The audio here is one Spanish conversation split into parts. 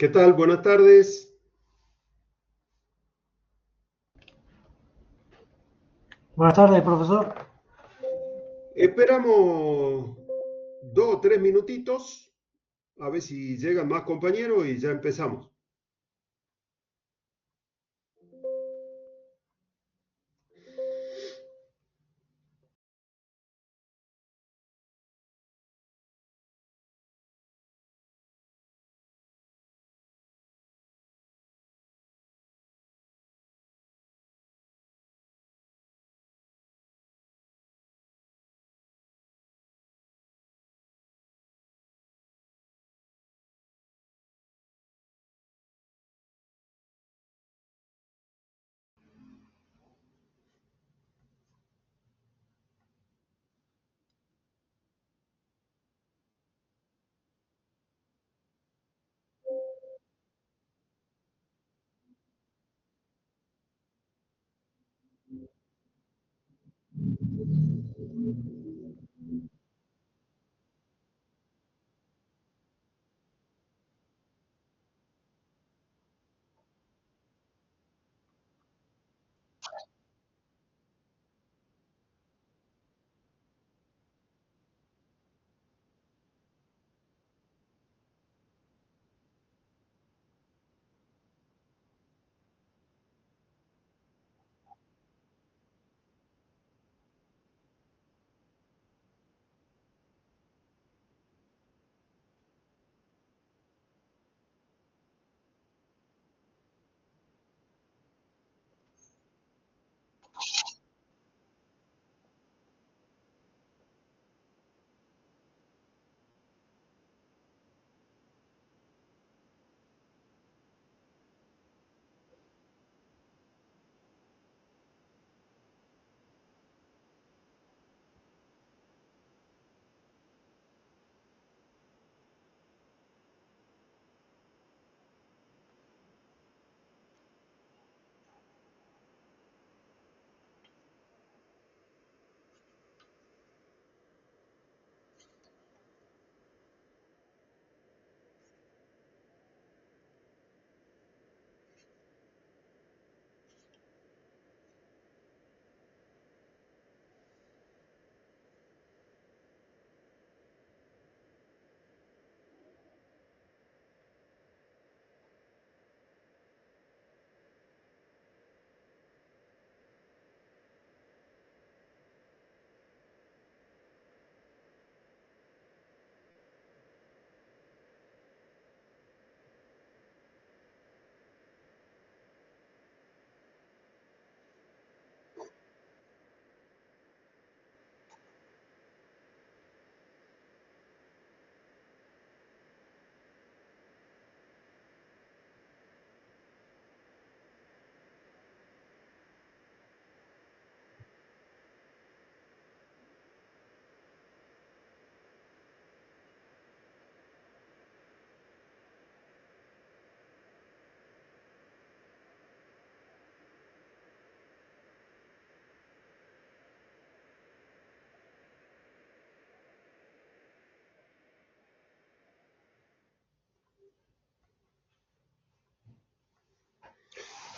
¿Qué tal? Buenas tardes. Buenas tardes, profesor. Esperamos 2 o 3 minutitos a ver si llegan más compañeros y ya empezamos.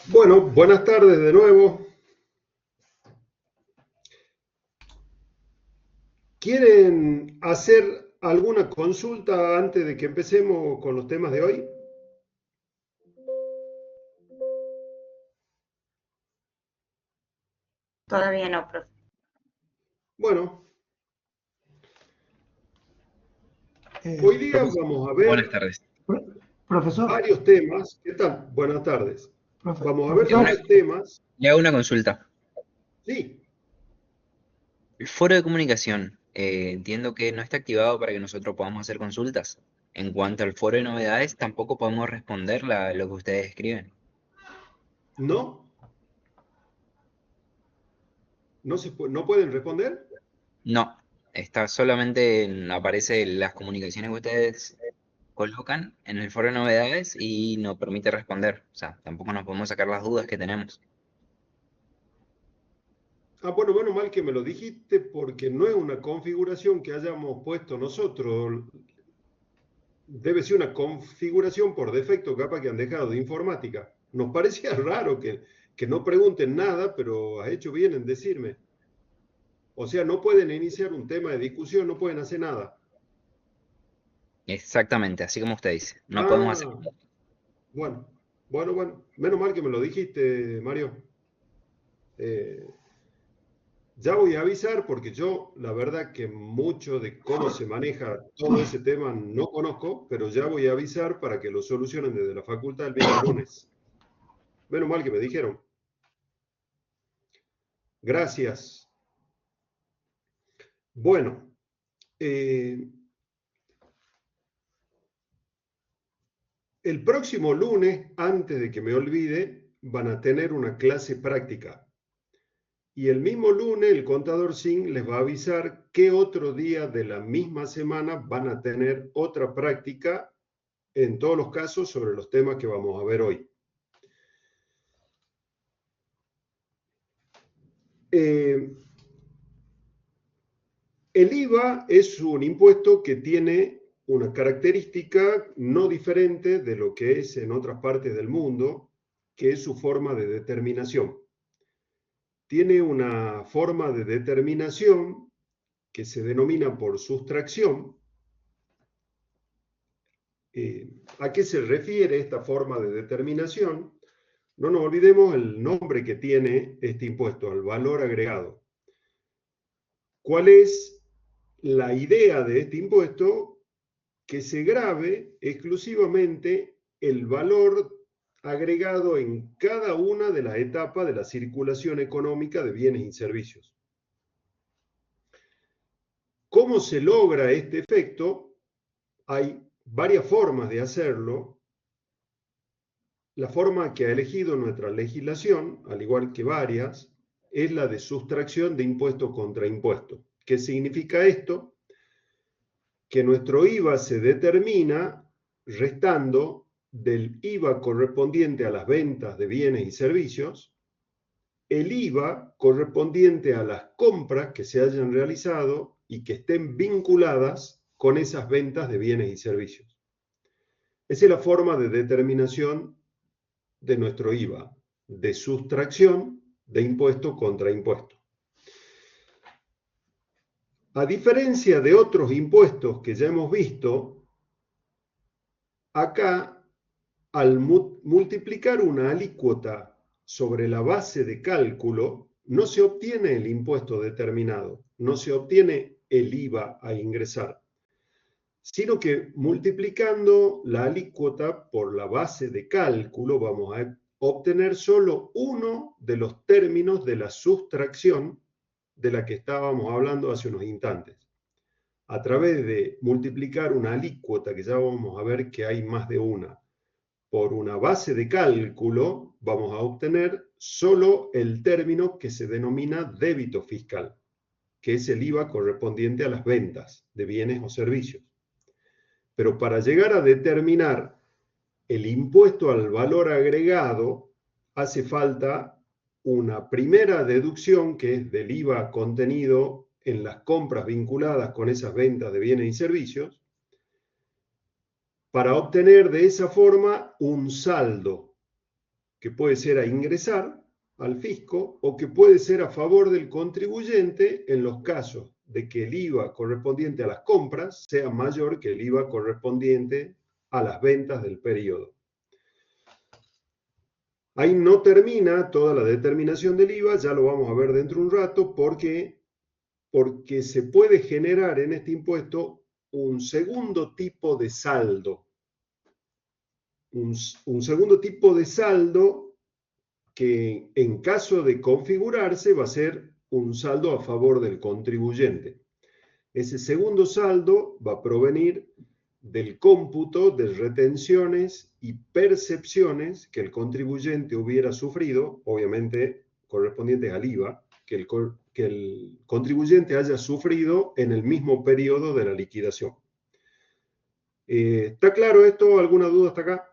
Bueno, buenas tardes de nuevo. ¿Quieren hacer alguna consulta antes de que empecemos con los temas de hoy? Todavía no, profe. Bueno, hoy Eh, día Profesor, vamos a buenas ver tardes. pro- profesor, varios temas. ¿Qué tal? Buenas tardes. Vamos a ver Le hago una, profesor, varios temas. le hago una consulta. Sí. El foro de comunicación, entiendo que no está activado para que nosotros podamos hacer consultas. En cuanto al foro de novedades, tampoco podemos responder lo que ustedes escriben. ¿No? ¿No pueden responder? No, está solamente aparece las comunicaciones que ustedes colocan en el foro de novedades y no permite responder. O sea, tampoco nos podemos sacar las dudas que tenemos. Ah, bueno, mal que me lo dijiste porque no es una configuración que hayamos puesto nosotros. debe ser una configuración por defecto, capaz que han dejado de informática. Nos parecía raro que no pregunten nada, pero has hecho bien en decirme. O sea, no pueden iniciar un tema de discusión, no pueden hacer nada. Exactamente, así como usted dice. No podemos hacer. Ah, bueno, bueno. Menos mal que me lo dijiste, Mario. Eh, ya voy a avisar porque yo, la verdad que mucho de cómo se maneja todo ese tema no conozco, pero ya voy a avisar para que lo solucionen desde la facultad el mismo lunes. Menos mal que me dijeron. Gracias. Bueno, eh, el próximo lunes, antes de que me olvide, van a tener una clase práctica. Y el mismo lunes el contador SIN les va a avisar qué otro día de la misma semana van a tener otra práctica, en todos los casos, sobre los temas que vamos a ver hoy. El IVA es un impuesto que tiene una característica no diferente de lo que es en otras partes del mundo, que es su forma de determinación. Tiene una forma de determinación que se denomina por sustracción. ¿A qué se refiere esta forma de determinación? No nos olvidemos el nombre que tiene este impuesto, al valor agregado. ¿Cuál es la idea de este impuesto? Que se grave exclusivamente el valor agregado en cada una de las etapas de la circulación económica de bienes y servicios. ¿Cómo se logra este efecto? Hay varias formas de hacerlo. La forma que ha elegido nuestra legislación, al igual que varias, es la de sustracción de impuesto contra impuesto. ¿Qué significa esto? Que nuestro IVA se determina restando del IVA correspondiente a las ventas de bienes y servicios, el IVA correspondiente a las compras que se hayan realizado y que estén vinculadas con esas ventas de bienes y servicios. Esa es la forma de determinación de nuestro IVA, de sustracción de impuesto contra impuesto. A diferencia de otros impuestos que ya hemos visto, acá, al multiplicar una alícuota sobre la base de cálculo, no se obtiene el impuesto determinado, no se obtiene el IVA a ingresar, sino que multiplicando la alícuota por la base de cálculo vamos a obtener solo uno de los términos de la sustracción de la que estábamos hablando hace unos instantes. A través de multiplicar una alícuota, que ya vamos a ver que hay más de una, por una base de cálculo, vamos a obtener solo el término que se denomina débito fiscal, que es el IVA correspondiente a las ventas de bienes o servicios. Pero para llegar a determinar el impuesto al valor agregado, hace falta una primera deducción, que es del IVA contenido en las compras vinculadas con esas ventas de bienes y servicios, para obtener de esa forma un saldo, que puede ser a ingresar al fisco o que puede ser a favor del contribuyente en los casos de que el IVA correspondiente a las compras sea mayor que el IVA correspondiente a las ventas del periodo. Ahí no termina toda la determinación del IVA, ya lo vamos a ver dentro de un rato, porque se puede generar en este impuesto un segundo tipo de saldo. Un segundo tipo de saldo que en caso de configurarse va a ser un saldo a favor del contribuyente. Ese segundo saldo va a provenir del cómputo de retenciones y percepciones que el contribuyente hubiera sufrido, obviamente correspondientes al IVA, que el contribuyente haya sufrido en el mismo periodo de la liquidación. ¿Está claro esto? ¿Alguna duda hasta acá?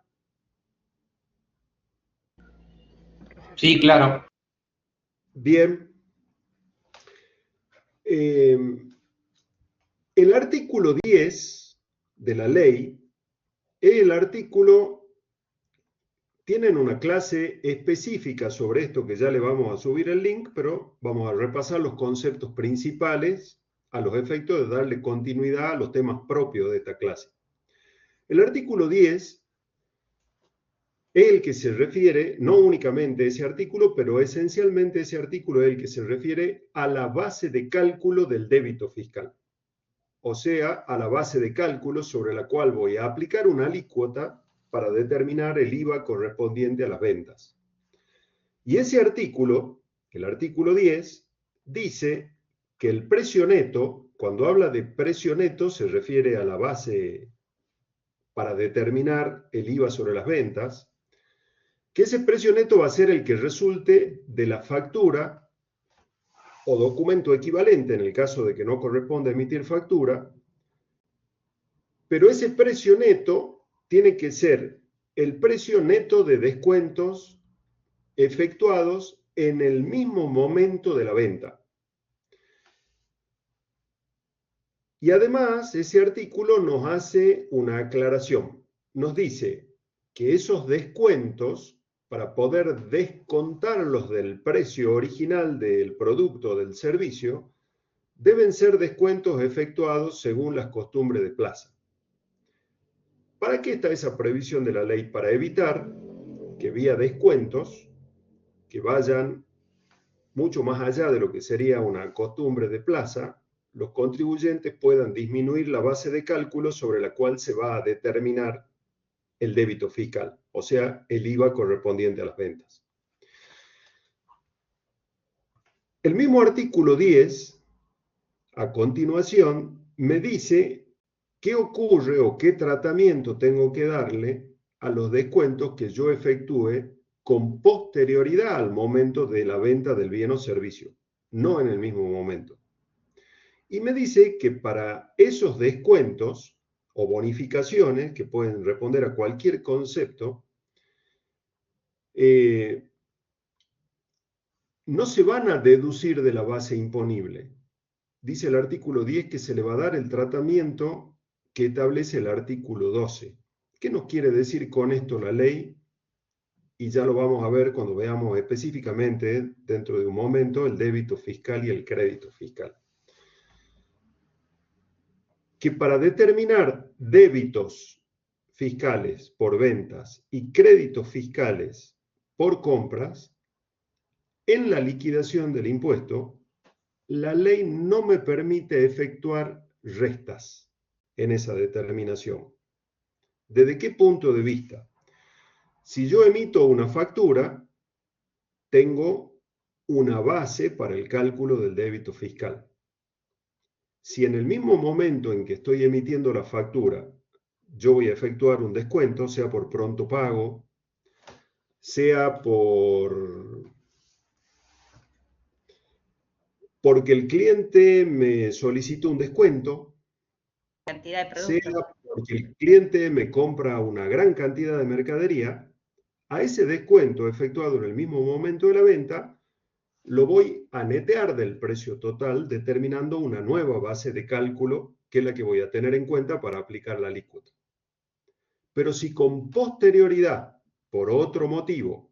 Sí, claro. Bien. El artículo 10 de la ley el artículo, tienen una clase específica sobre esto que ya le vamos a subir el link, pero vamos a repasar los conceptos principales a los efectos de darle continuidad a los temas propios de esta clase. El artículo 10 es el que se refiere, no únicamente ese artículo, pero esencialmente ese artículo es el que se refiere a la base de cálculo del débito fiscal. O sea, a la base de cálculo sobre la cual voy a aplicar una alícuota para determinar el IVA correspondiente a las ventas. Y ese artículo, el artículo 10, dice que el precio neto, cuando habla de precio neto, se refiere a la base para determinar el IVA sobre las ventas, que ese precio neto va a ser el que resulte de la factura o documento equivalente en el caso de que no corresponda emitir factura, pero ese precio neto tiene que ser el precio neto de descuentos efectuados en el mismo momento de la venta. Y además, ese artículo nos hace una aclaración. Nos dice que esos descuentos, para poder descontarlos del precio original del producto o del servicio, deben ser descuentos efectuados según las costumbres de plaza. ¿Para qué está esa previsión de la ley? Para evitar que vía descuentos, que vayan mucho más allá de lo que sería una costumbre de plaza, los contribuyentes puedan disminuir la base de cálculo sobre la cual se va a determinar el débito fiscal, o sea, el IVA correspondiente a las ventas. El mismo artículo 10, a continuación, me dice qué ocurre o qué tratamiento tengo que darle a los descuentos que yo efectúe con posterioridad al momento de la venta del bien o servicio, no en el mismo momento. Y me dice que para esos descuentos o bonificaciones, que pueden responder a cualquier concepto, no se van a deducir de la base imponible. Dice el artículo 10 que se le va a dar el tratamiento que establece el artículo 12. ¿Qué nos quiere decir con esto la ley? Y ya lo vamos a ver cuando veamos específicamente, dentro de un momento, el débito fiscal y el crédito fiscal. Que para determinar débitos fiscales por ventas y créditos fiscales por compras, en la liquidación del impuesto, la ley no me permite efectuar restas en esa determinación. ¿Desde qué punto de vista? Si yo emito una factura, tengo una base para el cálculo del débito fiscal. Si en el mismo momento en que estoy emitiendo la factura, yo voy a efectuar un descuento, sea por pronto pago, sea porque el cliente me solicita un descuento, Cantidad de sea productos. porque el cliente me compra una gran cantidad de mercadería, a ese descuento efectuado en el mismo momento de la venta, lo voy a netear del precio total, determinando una nueva base de cálculo, que es la que voy a tener en cuenta para aplicar la alícuota. Pero si con posterioridad, por otro motivo,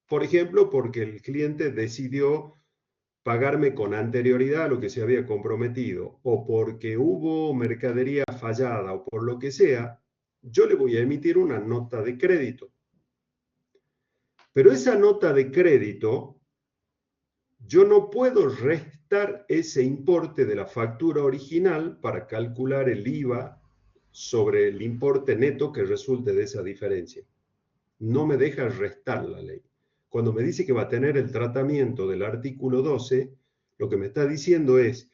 por ejemplo, porque el cliente decidió pagarme con anterioridad a lo que se había comprometido, o porque hubo mercadería fallada, o por lo que sea, yo le voy a emitir una nota de crédito. Pero esa nota de crédito, yo no puedo restar ese importe de la factura original para calcular el IVA sobre el importe neto que resulte de esa diferencia. No me deja restar la ley. Cuando me dice que va a tener el tratamiento del artículo 12, lo que me está diciendo es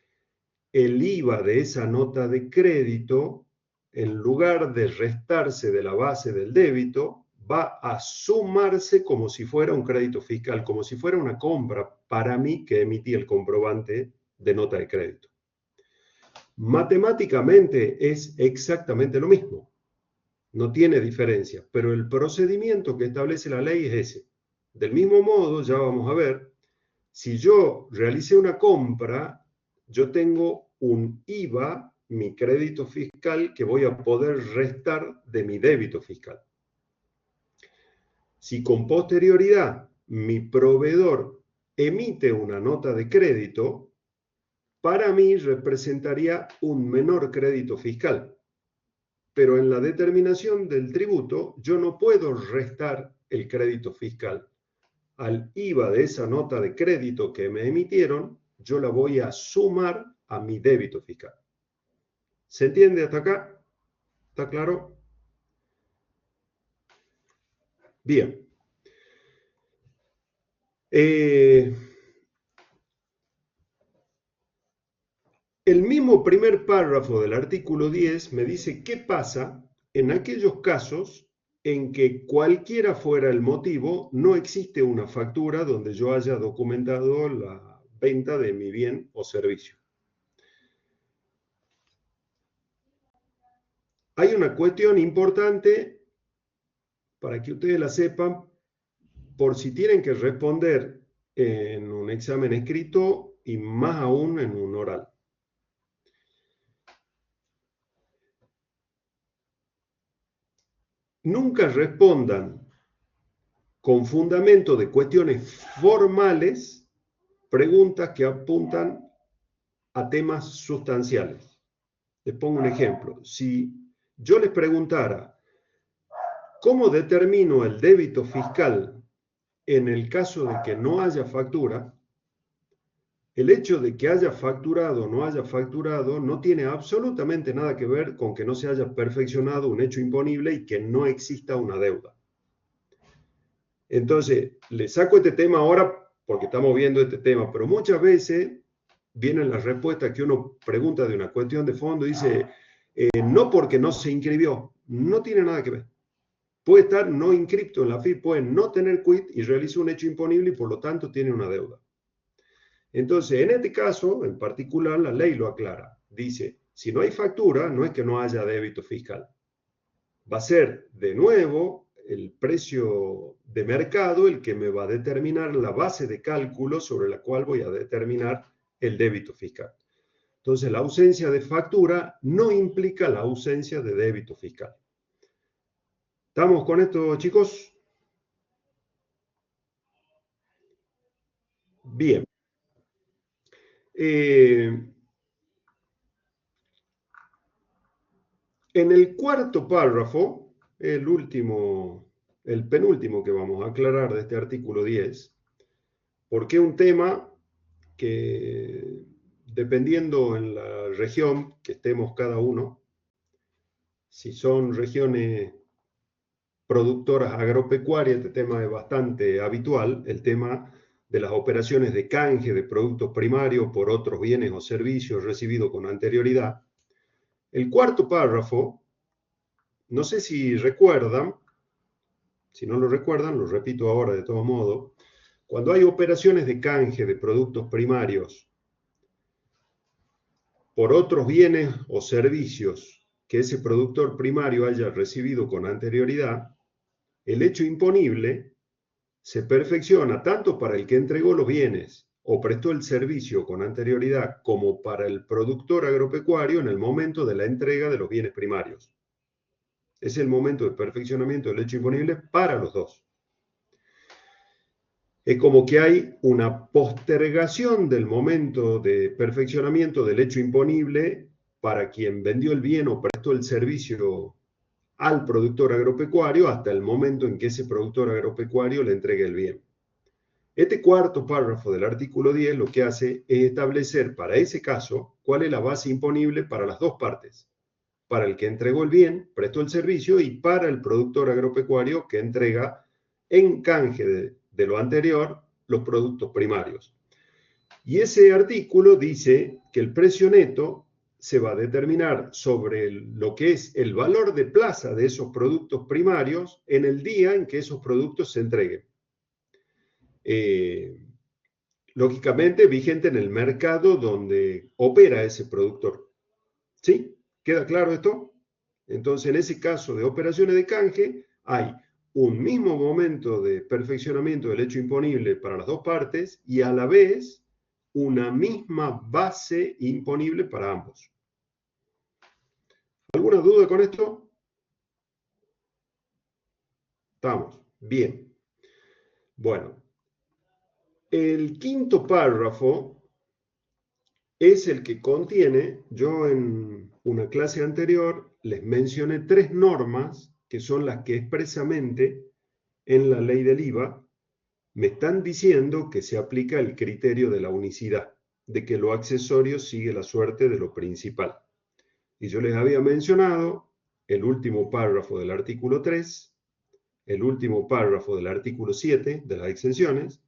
el IVA de esa nota de crédito, en lugar de restarse de la base del débito, va a sumarse como si fuera un crédito fiscal, como si fuera una compra para mí que emití el comprobante de nota de crédito. Matemáticamente es exactamente lo mismo. No tiene diferencia, pero el procedimiento que establece la ley es ese. Del mismo modo, ya vamos a ver, si yo realicé una compra, yo tengo un IVA mi crédito fiscal que voy a poder restar de mi débito fiscal. Si con posterioridad mi proveedor emite una nota de crédito, para mí representaría un menor crédito fiscal. Pero en la determinación del tributo yo no puedo restar el crédito fiscal. Al IVA de esa nota de crédito que me emitieron, yo la voy a sumar a mi débito fiscal. ¿Se entiende hasta acá? ¿Está claro? Bien. El mismo primer párrafo del artículo 10 me dice qué pasa en aquellos casos en que cualquiera fuera el motivo, no existe una factura donde yo haya documentado la venta de mi bien o servicio. Hay una cuestión importante para que ustedes la sepan, por si tienen que responder en un examen escrito y más aún en un oral. Nunca respondan con fundamento de cuestiones formales preguntas que apuntan a temas sustanciales. Les pongo un ejemplo. Si yo les preguntara, ¿cómo determino el débito fiscal en el caso de que no haya factura? El hecho de que haya facturado o no haya facturado no tiene absolutamente nada que ver con que no se haya perfeccionado un hecho imponible y que no exista una deuda. Entonces, le saco este tema ahora porque estamos viendo este tema, pero muchas veces vienen las respuestas que uno pregunta de una cuestión de fondo y dice, no porque no se inscribió, no tiene nada que ver. Puede estar no inscripto en la FIP, puede no tener quit y realiza un hecho imponible y por lo tanto tiene una deuda. Entonces, en este caso, en particular, la ley lo aclara. Dice, si no hay factura, no es que no haya débito fiscal. Va a ser, de nuevo, el precio de mercado el que me va a determinar la base de cálculo sobre la cual voy a determinar el débito fiscal. Entonces, la ausencia de factura no implica la ausencia de débito fiscal. ¿Estamos con esto, chicos? Bien. En el cuarto párrafo, el penúltimo que vamos a aclarar de este artículo 10, porque es un tema que, dependiendo en la región que estemos cada uno, si son regiones productoras agropecuarias, este tema es bastante habitual, el tema de las operaciones de canje de productos primarios por otros bienes o servicios recibidos con anterioridad. El cuarto párrafo, no sé si recuerdan, si no lo recuerdan, lo repito ahora de todo modo, cuando hay operaciones de canje de productos primarios por otros bienes o servicios que ese productor primario haya recibido con anterioridad, el hecho imponible se perfecciona tanto para el que entregó los bienes o prestó el servicio con anterioridad como para el productor agropecuario en el momento de la entrega de los bienes primarios. Es el momento de perfeccionamiento del hecho imponible para los dos. Es como que hay una postergación del momento de perfeccionamiento del hecho imponible para quien vendió el bien o prestó el servicio al productor agropecuario hasta el momento en que ese productor agropecuario le entregue el bien. Este cuarto párrafo del artículo 10 lo que hace es establecer para ese caso cuál es la base imponible para las dos partes. Para el que entregó el bien, prestó el servicio, y para el productor agropecuario que entrega en canje de lo anterior los productos primarios. Y ese artículo dice que el precio neto se va a determinar sobre lo que es el valor de plaza de esos productos primarios en el día en que esos productos se entreguen. Lógicamente vigente en el mercado donde opera ese productor. ¿Sí? ¿Queda claro esto? Entonces, en ese caso de operaciones de canje, hay un mismo momento de perfeccionamiento del hecho imponible para las dos partes y a la vez una misma base imponible para ambos. ¿Alguna duda con esto? Estamos. Bien. Bueno, el quinto párrafo es el que contiene, yo en una clase anterior les mencioné 3 normas que son las que expresamente en la ley del IVA me están diciendo que se aplica el criterio de la unicidad, de que lo accesorio sigue la suerte de lo principal. Y yo les había mencionado el último párrafo del artículo 3, el último párrafo del artículo 7 de las exenciones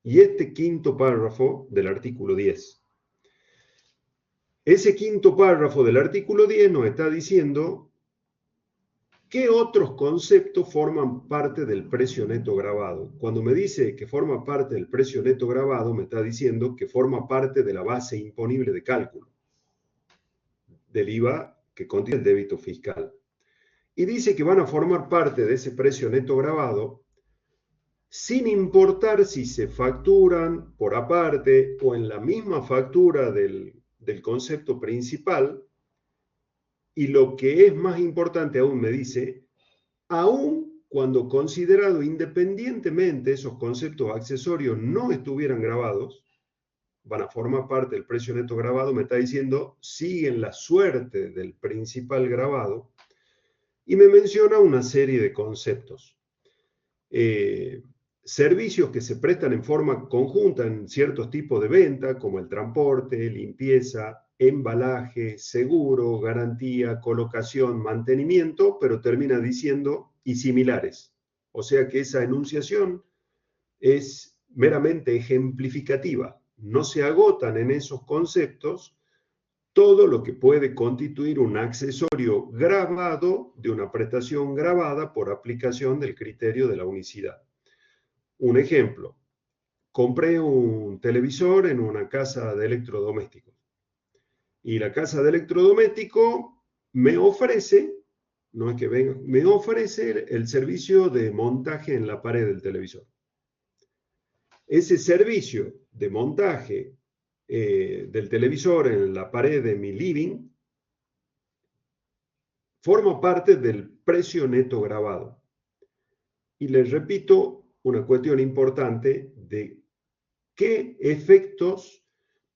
y este quinto párrafo del artículo 10. Ese quinto párrafo del artículo 10 nos está diciendo qué otros conceptos forman parte del precio neto gravado. Cuando me dice que forma parte del precio neto gravado, me está diciendo que forma parte de la base imponible de cálculo del IVA que contiene el débito fiscal. Y dice que van a formar parte de ese precio neto gravado sin importar si se facturan por aparte o en la misma factura del concepto principal. Y lo que es más importante aún me dice, aun cuando considerado independientemente esos conceptos accesorios no estuvieran grabados, van a formar parte del precio neto gravado, me está diciendo, siguen la suerte del principal gravado, y me menciona una serie de conceptos. Servicios que se prestan en forma conjunta en ciertos tipos de venta, como el transporte, limpieza, embalaje, seguro, garantía, colocación, mantenimiento, pero termina diciendo y similares. O sea que esa enunciación es meramente ejemplificativa. No se agotan en esos conceptos todo lo que puede constituir un accesorio gravado de una prestación gravada por aplicación del criterio de la unicidad. Un ejemplo, compré un televisor en una casa de electrodomésticos y la casa de electrodoméstico me ofrece, no es que venga, me ofrece el servicio de montaje en la pared del televisor. Ese servicio de montaje del televisor en la pared de mi living forma parte del precio neto gravado. Y les repito una cuestión importante de qué efectos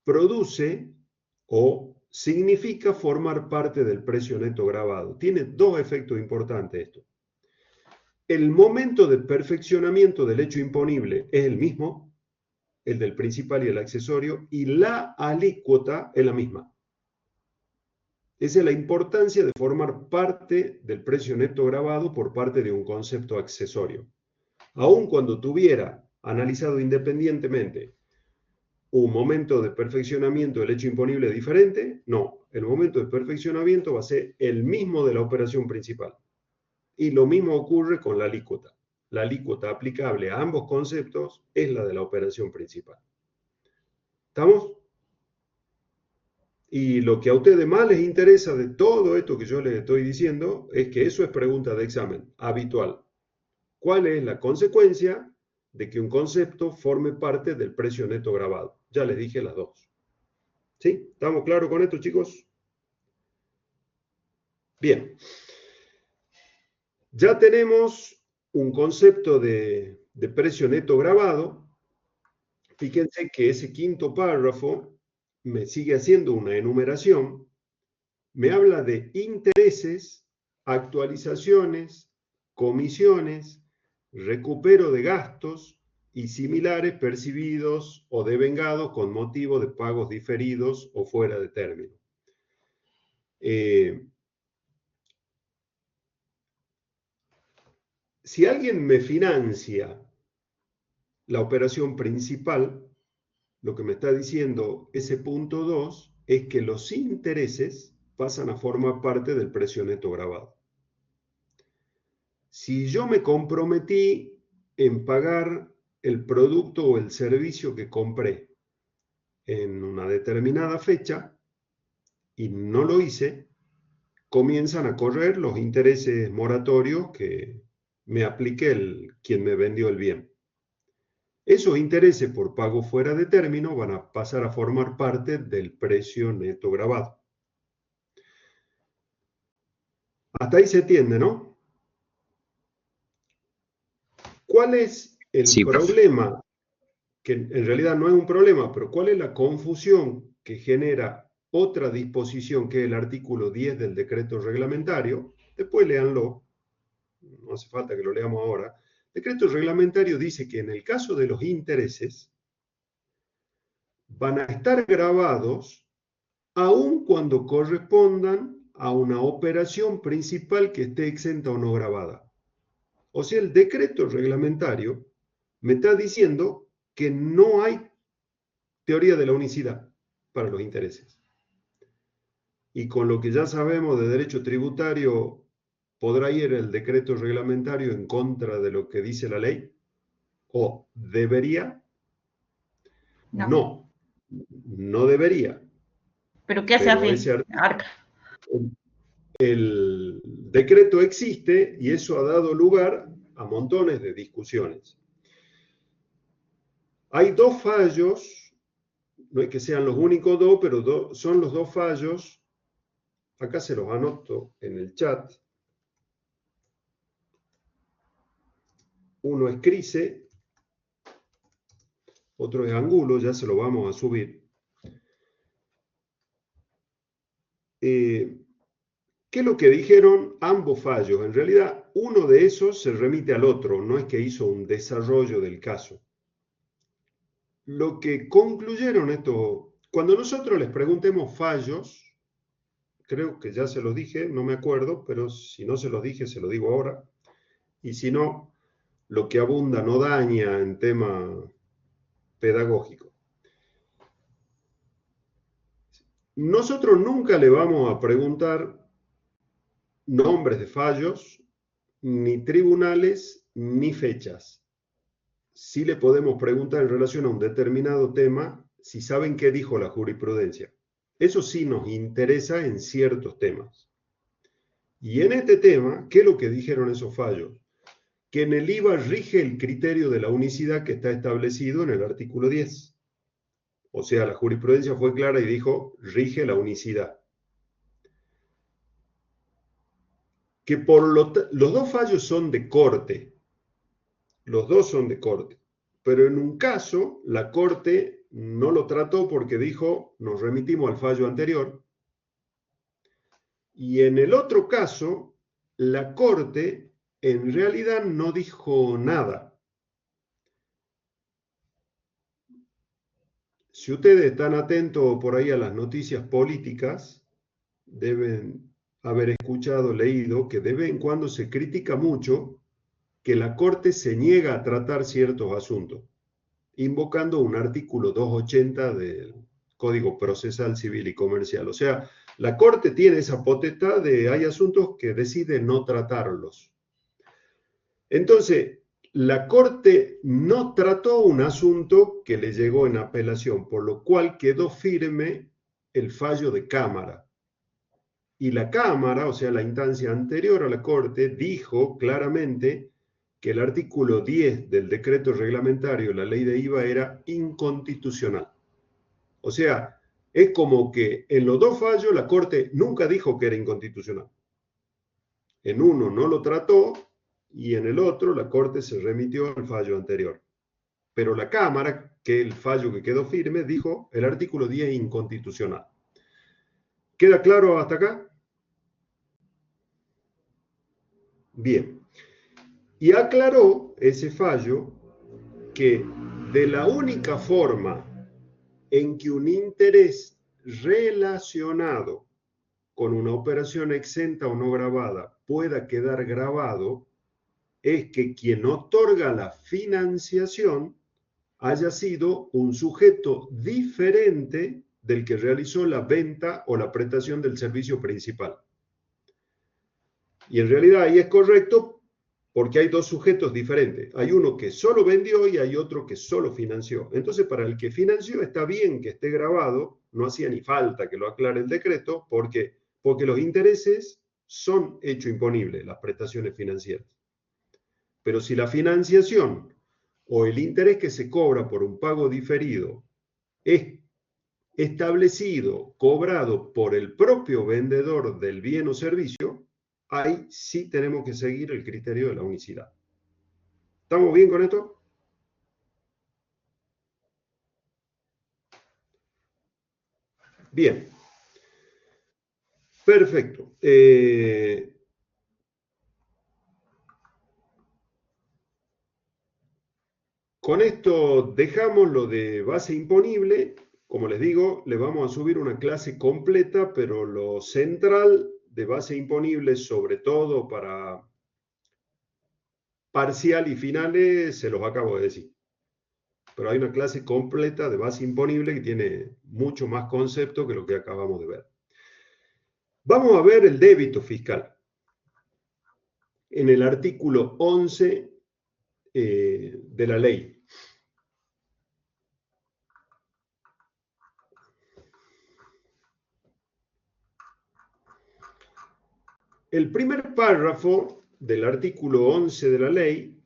produce o significa formar parte del precio neto gravado. Tiene 2 efectos importantes esto. El momento de perfeccionamiento del hecho imponible es el mismo, el del principal y el accesorio, y la alícuota es la misma. Esa es la importancia de formar parte del precio neto gravado por parte de un concepto accesorio. Aun cuando tuviera analizado independientemente un momento de perfeccionamiento del hecho imponible diferente, no, el momento de perfeccionamiento va a ser el mismo de la operación principal. Y lo mismo ocurre con la alícuota. La alícuota aplicable a ambos conceptos es la de la operación principal. ¿Estamos? Y lo que a ustedes más les interesa de todo esto que yo les estoy diciendo es que eso es pregunta de examen habitual. ¿Cuál es la consecuencia de que un concepto forme parte del precio neto gravado? Ya les dije las 2. ¿Sí? ¿Estamos claros con esto, chicos? Bien. Ya tenemos un concepto de precio neto gravado. Fíjense que ese quinto párrafo me sigue haciendo una enumeración. Me habla de intereses, actualizaciones, comisiones, recupero de gastos y similares percibidos o devengados con motivo de pagos diferidos o fuera de término. Si alguien me financia la operación principal, lo que me está diciendo ese punto 2 es que los intereses pasan a formar parte del precio neto gravado. Si yo me comprometí en pagar el producto o el servicio que compré en una determinada fecha y no lo hice, comienzan a correr los intereses moratorios que me aplique quien me vendió el bien. Esos intereses por pago fuera de término van a pasar a formar parte del precio neto gravado. Hasta ahí se entiende, ¿no? ¿Cuál es el Sí, profe. problema? Que en realidad no es un problema, pero ¿cuál es la confusión que genera otra disposición que es el artículo 10 del decreto reglamentario? Después léanlo, no hace falta que lo leamos ahora. El decreto reglamentario dice que en el caso de los intereses van a estar grabados aun cuando correspondan a una operación principal que esté exenta o no grabada. O sea, el decreto reglamentario me está diciendo que no hay teoría de la unicidad para los intereses. Y con lo que ya sabemos de derecho tributario, ¿podrá ir el decreto reglamentario en contra de lo que dice la ley? ¿O debería? No. No debería. ¿Pero qué hace Pero AFI? Arca. el decreto existe y eso ha dado lugar a montones de discusiones. Hay dos fallos, no es que sean los únicos dos, pero son los dos fallos. Acá se los anoto en el chat. Uno es Crise, otro es Angulo, ya se lo vamos a subir. ¿Qué es lo que dijeron ambos fallos? En realidad, uno de esos se remite al otro, no es que hizo un desarrollo del caso. Lo que concluyeron esto, cuando nosotros les preguntemos fallos, creo que ya se los dije, no me acuerdo, pero si no se los dije, se lo digo ahora. Y si no, lo que abunda no daña en tema pedagógico. Nosotros nunca le vamos a preguntar nombres de fallos, ni tribunales, ni fechas. Sí le podemos preguntar en relación a un determinado tema si saben qué dijo la jurisprudencia. Eso sí nos interesa en ciertos temas. Y en este tema, ¿qué es lo que dijeron esos fallos? Que en el IVA rige el criterio de la unicidad que está establecido en el artículo 10. O sea, la jurisprudencia fue clara y dijo, rige la unicidad. Que los dos fallos son de corte. Los dos son de corte. Pero en un caso, la Corte no lo trató porque dijo, nos remitimos al fallo anterior. Y en el otro caso, la Corte en realidad no dijo nada. Si ustedes están atentos por ahí a las noticias políticas, deben haber escuchado, leído, que de vez en cuando se critica mucho que la Corte se niega a tratar ciertos asuntos, invocando un artículo 280 del Código Procesal Civil y Comercial. O sea, la Corte tiene esa potestad de, hay asuntos que decide no tratarlos. Entonces, la Corte no trató un asunto que le llegó en apelación, por lo cual quedó firme el fallo de Cámara. Y la Cámara, o sea, la instancia anterior a la Corte, dijo claramente que el artículo 10 del decreto reglamentario, la ley de IVA, era inconstitucional. O sea, es como que en los dos fallos la Corte nunca dijo que era inconstitucional. En uno no lo trató y en el otro la Corte se remitió al fallo anterior. Pero la Cámara, que el fallo que quedó firme, dijo el artículo 10 es inconstitucional. ¿Queda claro hasta acá? Bien. Y aclaró ese fallo que de la única forma en que un interés relacionado con una operación exenta o no grabada pueda quedar grabado es que quien otorga la financiación haya sido un sujeto diferente del que realizó la venta o la prestación del servicio principal. Y en realidad ahí es correcto porque hay dos sujetos diferentes. Hay uno que solo vendió y hay otro que solo financió. Entonces, para el que financió está bien que esté grabado, no hacía ni falta que lo aclare el decreto, porque los intereses son hecho imponible, las prestaciones financieras. Pero si la financiación o el interés que se cobra por un pago diferido es establecido, cobrado por el propio vendedor del bien o servicio, ahí sí tenemos que seguir el criterio de la unicidad. ¿Estamos bien con esto? Bien. Perfecto. Con esto dejamos lo de base imponible. Como les digo, le vamos a subir una clase completa, pero lo central de base imponible, sobre todo para parcial y finales, se los acabo de decir. Pero hay una clase completa de base imponible que tiene mucho más concepto que lo que acabamos de ver. Vamos a ver el débito fiscal. En el artículo 11 de la ley. El primer párrafo del artículo 11 de la ley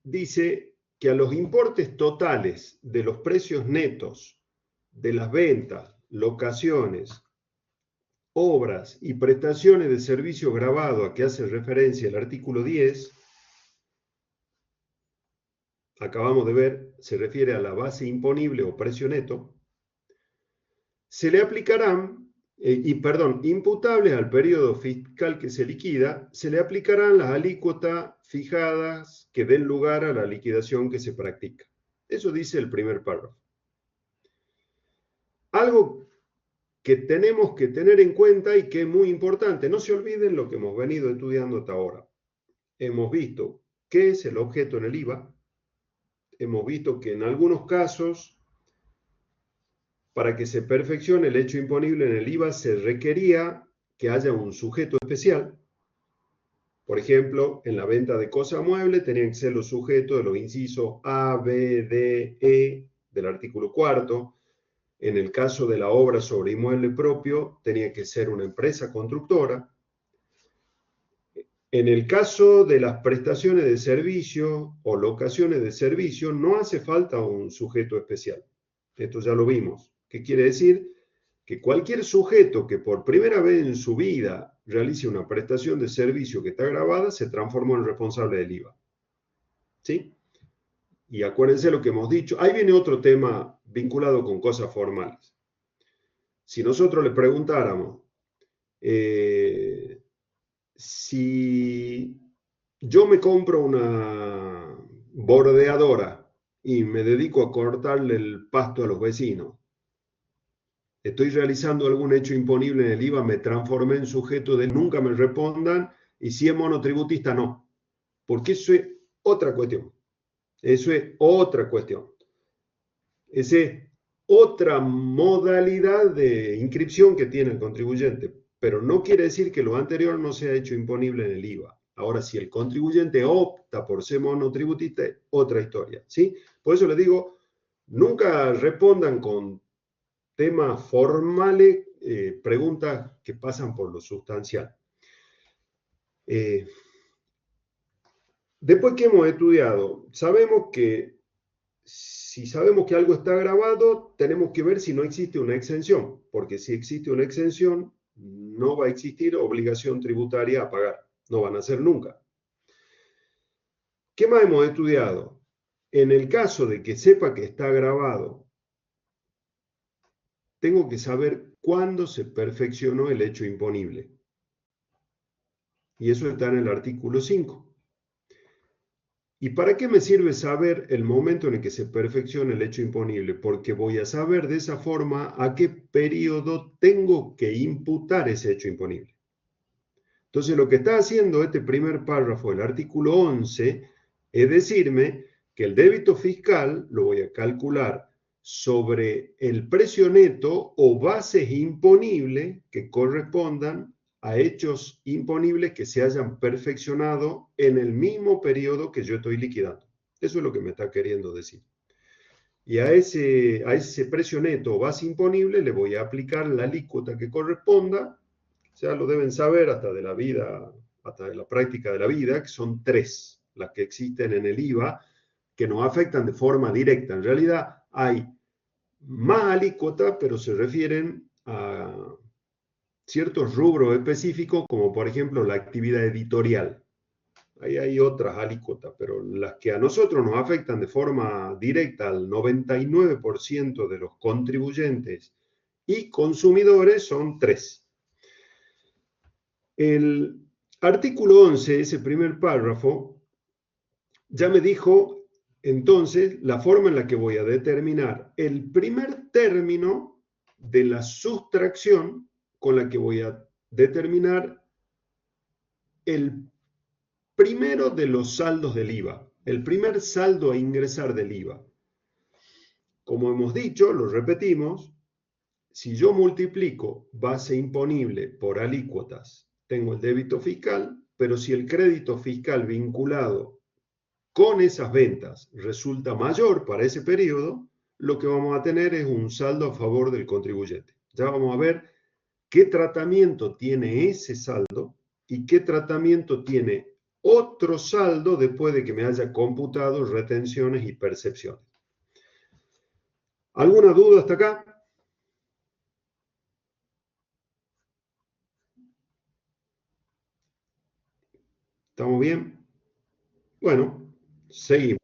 dice que a los importes totales de los precios netos de las ventas, locaciones, obras y prestaciones de servicio grabado a que hace referencia el artículo 10, acabamos de ver, se refiere a la base imponible o precio neto, se le aplicarán imputables al periodo fiscal que se liquida, se le aplicarán las alícuotas fijadas que den lugar a la liquidación que se practica. Eso dice el primer párrafo. Algo que tenemos que tener en cuenta y que es muy importante, no se olviden lo que hemos venido estudiando hasta ahora. Hemos visto qué es el objeto en el IVA, hemos visto que en algunos casos, para que se perfeccione el hecho imponible en el IVA, se requería que haya un sujeto especial. Por ejemplo, en la venta de cosa mueble tenían que ser los sujetos de los incisos A, B, D, E del artículo 4. En el caso de la obra sobre inmueble propio, tenía que ser una empresa constructora. En el caso de las prestaciones de servicio o locaciones de servicio, no hace falta un sujeto especial. Esto ya lo vimos. ¿Qué quiere decir? Que cualquier sujeto que por primera vez en su vida realice una prestación de servicio que está grabada, se transformó en responsable del IVA. ¿Sí? Y acuérdense lo que hemos dicho. Ahí viene otro tema vinculado con cosas formales. Si nosotros le preguntáramos, si yo me compro una bordeadora y me dedico a cortarle el pasto a los vecinos, estoy realizando algún hecho imponible en el IVA, me transformé en sujeto de nunca me respondan, y si es monotributista, no. Porque eso es otra cuestión. Eso es otra cuestión. Esa es otra modalidad de inscripción que tiene el contribuyente, pero no quiere decir que lo anterior no sea hecho imponible en el IVA. Ahora, si el contribuyente opta por ser monotributista, es otra historia, ¿sí? Por eso les digo, nunca respondan con temas formales, preguntas que pasan por lo sustancial. Después que hemos estudiado, sabemos que si sabemos que algo está grabado, tenemos que ver si no existe una exención, porque si existe una exención, no va a existir obligación tributaria a pagar, no van a ser nunca. ¿Qué más hemos estudiado? En el caso de que sepa que está grabado, tengo que saber cuándo se perfeccionó el hecho imponible. Y eso está en el artículo 5. ¿Y para qué me sirve saber el momento en el que se perfecciona el hecho imponible? Porque voy a saber de esa forma a qué periodo tengo que imputar ese hecho imponible. Entonces, lo que está haciendo este primer párrafo del artículo 11 es decirme que el débito fiscal lo voy a calcular sobre el precio neto o bases imponibles que correspondan a hechos imponibles que se hayan perfeccionado en el mismo periodo que yo estoy liquidando. Eso es lo que me está queriendo decir. Y a ese precio neto o base imponible le voy a aplicar la alícuota que corresponda. Ya lo deben saber hasta de la vida, hasta de la práctica de la vida, que son 3 las que existen en el IVA, que nos afectan de forma directa. En realidad hay más alícuotas, pero se refieren a ciertos rubros específicos, como por ejemplo la actividad editorial. Ahí hay otras alícuotas, pero las que a nosotros nos afectan de forma directa al 99% de los contribuyentes y consumidores son 3. El artículo 11, ese primer párrafo, ya me dijo entonces la forma en la que voy a determinar el primer término de la sustracción con la que voy a determinar el primero de los saldos del IVA, el primer saldo a ingresar del IVA. Como hemos dicho, lo repetimos, si yo multiplico base imponible por alícuotas, tengo el débito fiscal, pero si el crédito fiscal vinculado con esas ventas resulta mayor para ese periodo, lo que vamos a tener es un saldo a favor del contribuyente. Ya vamos a ver qué tratamiento tiene ese saldo y qué tratamiento tiene otro saldo después de que me haya computado retenciones y percepciones. ¿Alguna duda hasta acá? ¿Estamos bien? Bueno, seguimos.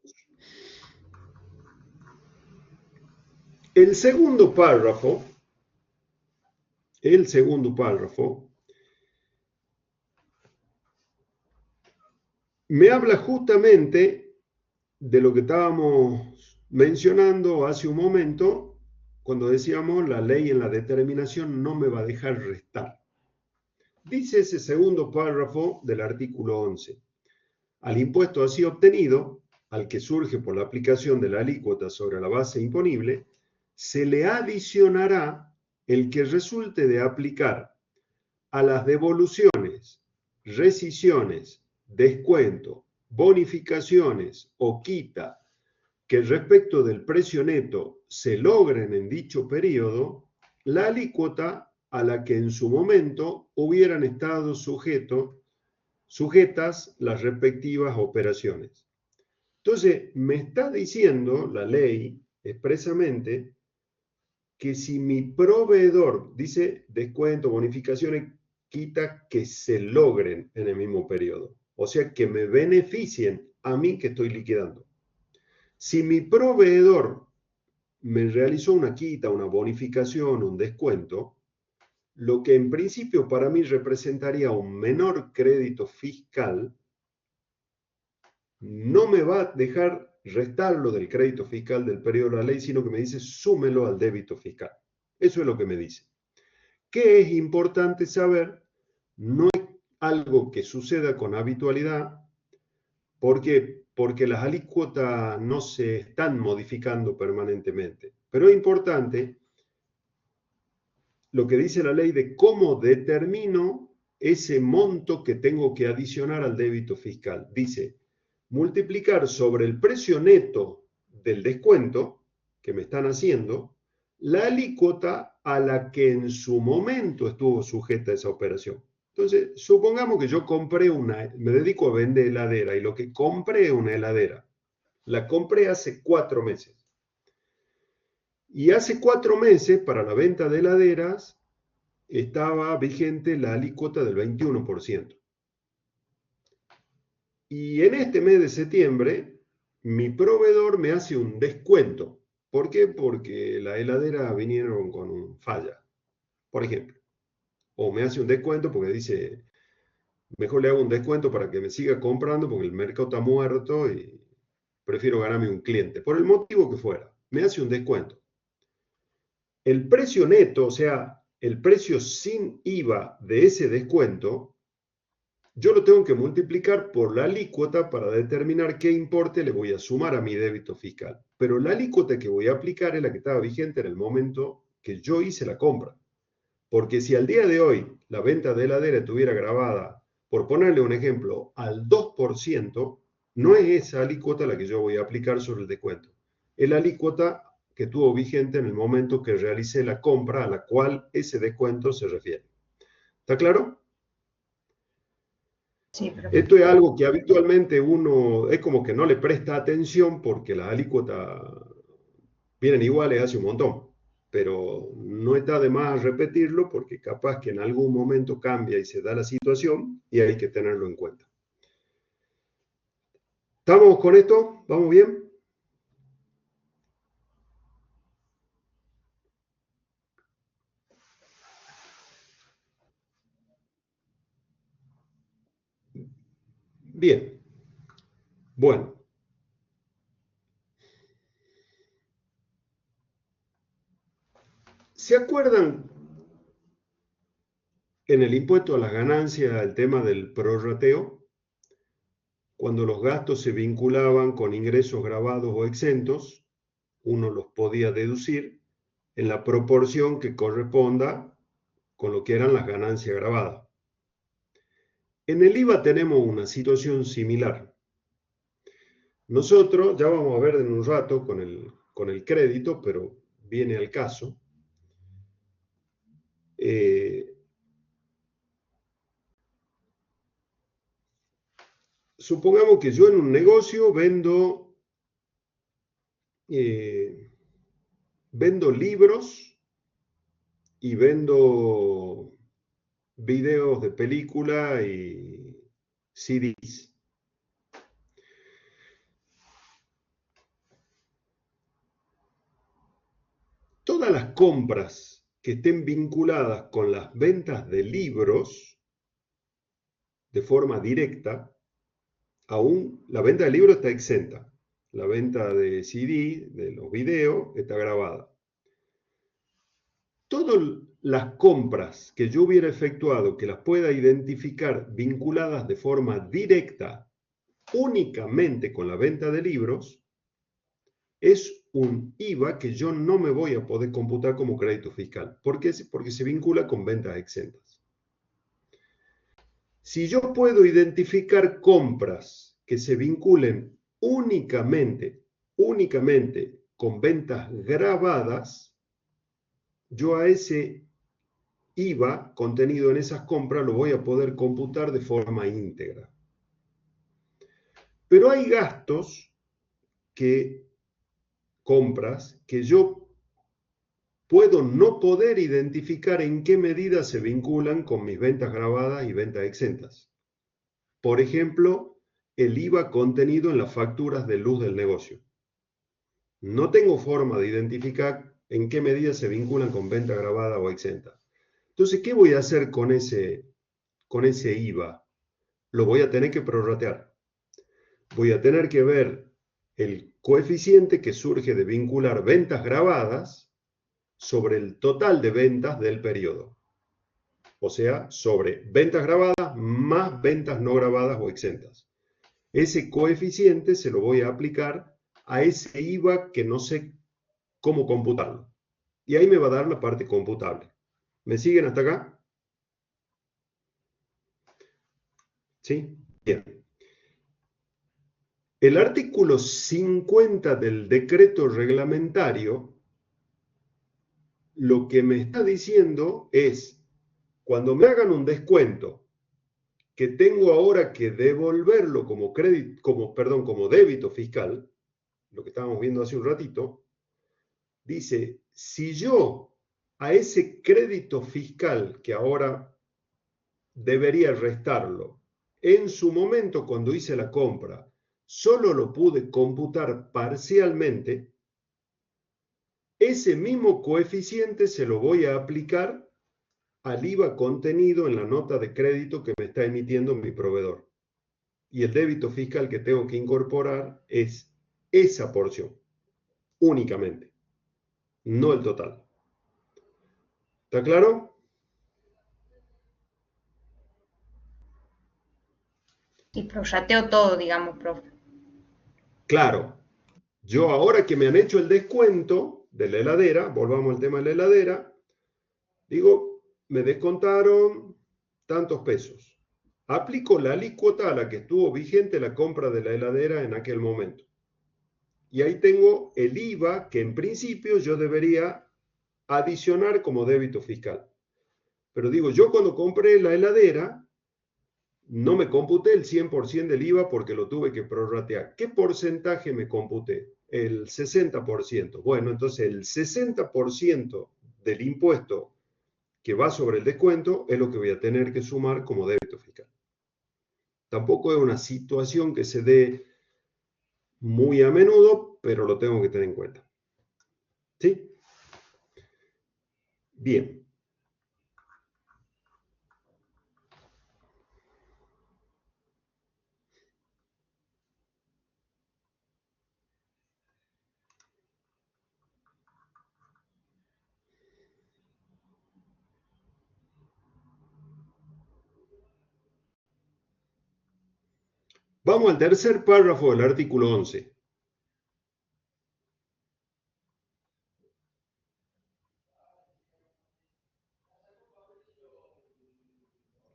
El segundo párrafo me habla justamente de lo que estábamos mencionando hace un momento, cuando decíamos la ley en la determinación no me va a dejar restar. Dice ese segundo párrafo del artículo 11. Al impuesto así obtenido, al que surge por la aplicación de la alícuota sobre la base imponible, se le adicionará el que resulte de aplicar a las devoluciones, rescisiones, descuento, bonificaciones o quita que respecto del precio neto se logren en dicho periodo, la alícuota a la que en su momento hubieran estado sujetas las respectivas operaciones. Entonces, me está diciendo la ley expresamente que si mi proveedor dice descuento, bonificaciones, quita que se logren en el mismo periodo, o sea, que me beneficien a mí que estoy liquidando. Si mi proveedor me realizó una quita, una bonificación, un descuento, lo que en principio para mí representaría un menor crédito fiscal, no me va a dejar restarlo del crédito fiscal del periodo de la ley, sino que me dice súmelo al débito fiscal. Eso es lo que me dice. ¿Qué es importante saber? No es algo que suceda con habitualidad, porque las alícuotas no se están modificando permanentemente. Pero es importante lo que dice la ley de cómo determino ese monto que tengo que adicionar al débito fiscal. Dice, multiplicar sobre el precio neto del descuento que me están haciendo, la alícuota a la que en su momento estuvo sujeta esa operación. Entonces, supongamos que yo me dedico a vender heladera y lo que compré es una heladera. La compré hace 4 meses. Y hace 4 meses, para la venta de heladeras, estaba vigente la alícuota del 21%. Y en este mes de septiembre, mi proveedor me hace un descuento. ¿Por qué? Porque la heladera vinieron con falla, por ejemplo. O me hace un descuento porque dice, mejor le hago un descuento para que me siga comprando porque el mercado está muerto y prefiero ganarme un cliente. Por el motivo que fuera, me hace un descuento. El precio neto, o sea, el precio sin IVA de ese descuento, yo lo tengo que multiplicar por la alícuota para determinar qué importe le voy a sumar a mi débito fiscal. Pero la alícuota que voy a aplicar es la que estaba vigente en el momento que yo hice la compra. Porque si al día de hoy la venta de heladera estuviera grabada, por ponerle un ejemplo, al 2%, no es esa alícuota la que yo voy a aplicar sobre el descuento. Es la alícuota que estuvo vigente en el momento que realicé la compra a la cual ese descuento se refiere. ¿Está claro? Sí, pero Esto es algo que habitualmente uno es como que no le presta atención porque las alícuotas vienen iguales hace un montón. pero no está de más repetirlo porque capaz que en algún momento cambia y se da la situación y hay que tenerlo en cuenta. ¿Estamos con esto? ¿Vamos bien? Bien. Bueno. ¿Se acuerdan en el impuesto a las ganancias el tema del prorrateo? Cuando los gastos se vinculaban con ingresos grabados o exentos, uno los podía deducir en la proporción que corresponda con lo que eran las ganancias grabadas. En el IVA tenemos una situación similar. Nosotros, ya vamos a ver en un rato con el crédito, pero viene al caso. Supongamos que yo en un negocio vendo libros y vendo videos de película y CDs. Todas las compras que estén vinculadas con las ventas de libros de forma directa, aún la venta de libros está exenta. La venta de CD, de los videos, está grabada. Todas las compras que yo hubiera efectuado, que las pueda identificar vinculadas de forma directa únicamente con la venta de libros, es un IVA que yo no me voy a poder computar como crédito fiscal. ¿Por qué? Porque se vincula con ventas exentas. Si yo puedo identificar compras que se vinculen únicamente con ventas grabadas, yo a ese IVA contenido en esas compras lo voy a poder computar de forma íntegra. Pero hay gastos compras que yo puedo no poder identificar en qué medida se vinculan con mis ventas grabadas y ventas exentas. Por ejemplo, el IVA contenido en las facturas de luz del negocio. No tengo forma de identificar en qué medida se vinculan con venta grabada o exenta. Entonces, ¿qué voy a hacer con ese IVA? Lo voy a tener que prorratear. Voy a tener que ver el coeficiente que surge de vincular ventas grabadas sobre el total de ventas del periodo. O sea, sobre ventas grabadas más ventas no grabadas o exentas. Ese coeficiente se lo voy a aplicar a ese IVA que no sé cómo computarlo. Y ahí me va a dar la parte computable. ¿Me siguen hasta acá? ¿Sí? Bien. El artículo 50 del decreto reglamentario lo que me está diciendo es, cuando me hagan un descuento que tengo ahora que devolverlo como débito fiscal, lo que estábamos viendo hace un ratito, dice, si yo a ese crédito fiscal que ahora debería restarlo, en su momento cuando hice la compra, solo lo pude computar parcialmente, ese mismo coeficiente se lo voy a aplicar al IVA contenido en la nota de crédito que me está emitiendo mi proveedor. Y el débito fiscal que tengo que incorporar es esa porción, únicamente, no el total. ¿Está claro? Y prorrateo todo, digamos, profe. Claro. Yo ahora que me han hecho el descuento de la heladera, volvamos al tema de la heladera, digo, me descontaron tantos pesos. Aplico la alícuota a la que estuvo vigente la compra de la heladera en aquel momento. Y ahí tengo el IVA que en principio yo debería adicionar como débito fiscal. Pero digo, yo cuando compré la heladera, no me computé el 100% del IVA porque lo tuve que prorratear. ¿Qué porcentaje me computé? el 60%. Bueno, entonces el 60% del impuesto que va sobre el descuento es lo que voy a tener que sumar como débito fiscal. Tampoco es una situación que se dé muy a menudo, pero lo tengo que tener en cuenta. ¿Sí? Bien. Vamos al tercer párrafo del artículo 11.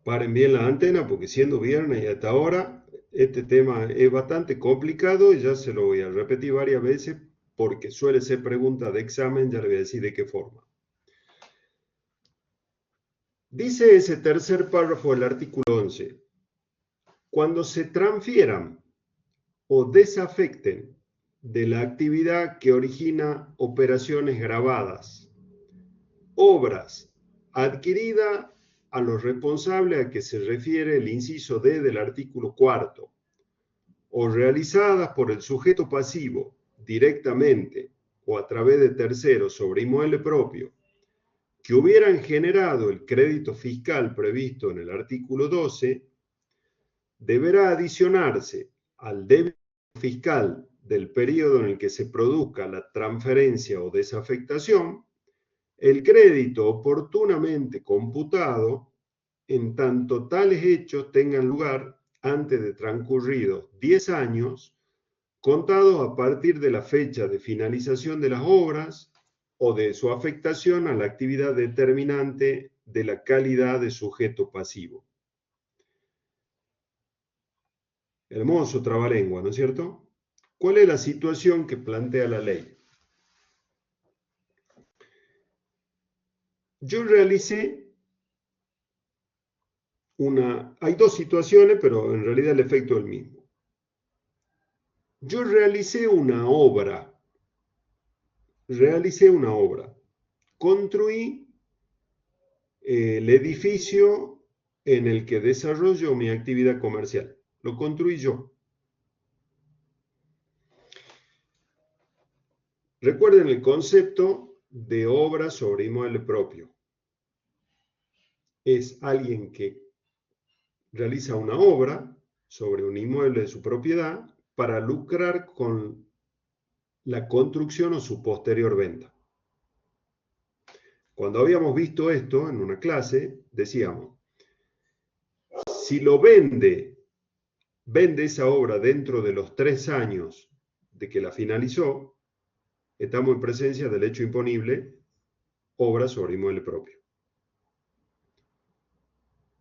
Paren bien la antena porque siendo viernes y hasta ahora, este tema es bastante complicado y ya se lo voy a repetir varias veces porque suele ser pregunta de examen, ya le voy a decir de qué forma. Dice ese tercer párrafo del artículo 11, cuando se transfieran o desafecten de la actividad que origina operaciones grabadas, obras adquiridas a los responsables a que se refiere el inciso D del artículo 4, o realizadas por el sujeto pasivo directamente o a través de terceros sobre inmueble propio, que hubieran generado el crédito fiscal previsto en el artículo 12, deberá adicionarse al débito fiscal del periodo en el que se produzca la transferencia o desafectación el crédito oportunamente computado en tanto tales hechos tengan lugar antes de transcurridos 10 años, contados a partir de la fecha de finalización de las obras o de su afectación a la actividad determinante de la calidad de sujeto pasivo. Hermoso trabalengua, ¿no es cierto? ¿Cuál es la situación que plantea la ley? Yo realicé hay dos situaciones, pero en realidad el efecto es el mismo. Yo realicé una obra, construí el edificio en el que desarrollo mi actividad comercial, lo construí yo. Recuerden el concepto de obra sobre inmueble propio. Es alguien que realiza una obra sobre un inmueble de su propiedad para lucrar con la construcción o su posterior venta. Cuando habíamos visto esto en una clase, decíamos, si lo vende esa obra dentro de los 3 años de que la finalizó, estamos en presencia del hecho imponible, obra sobre inmueble propio.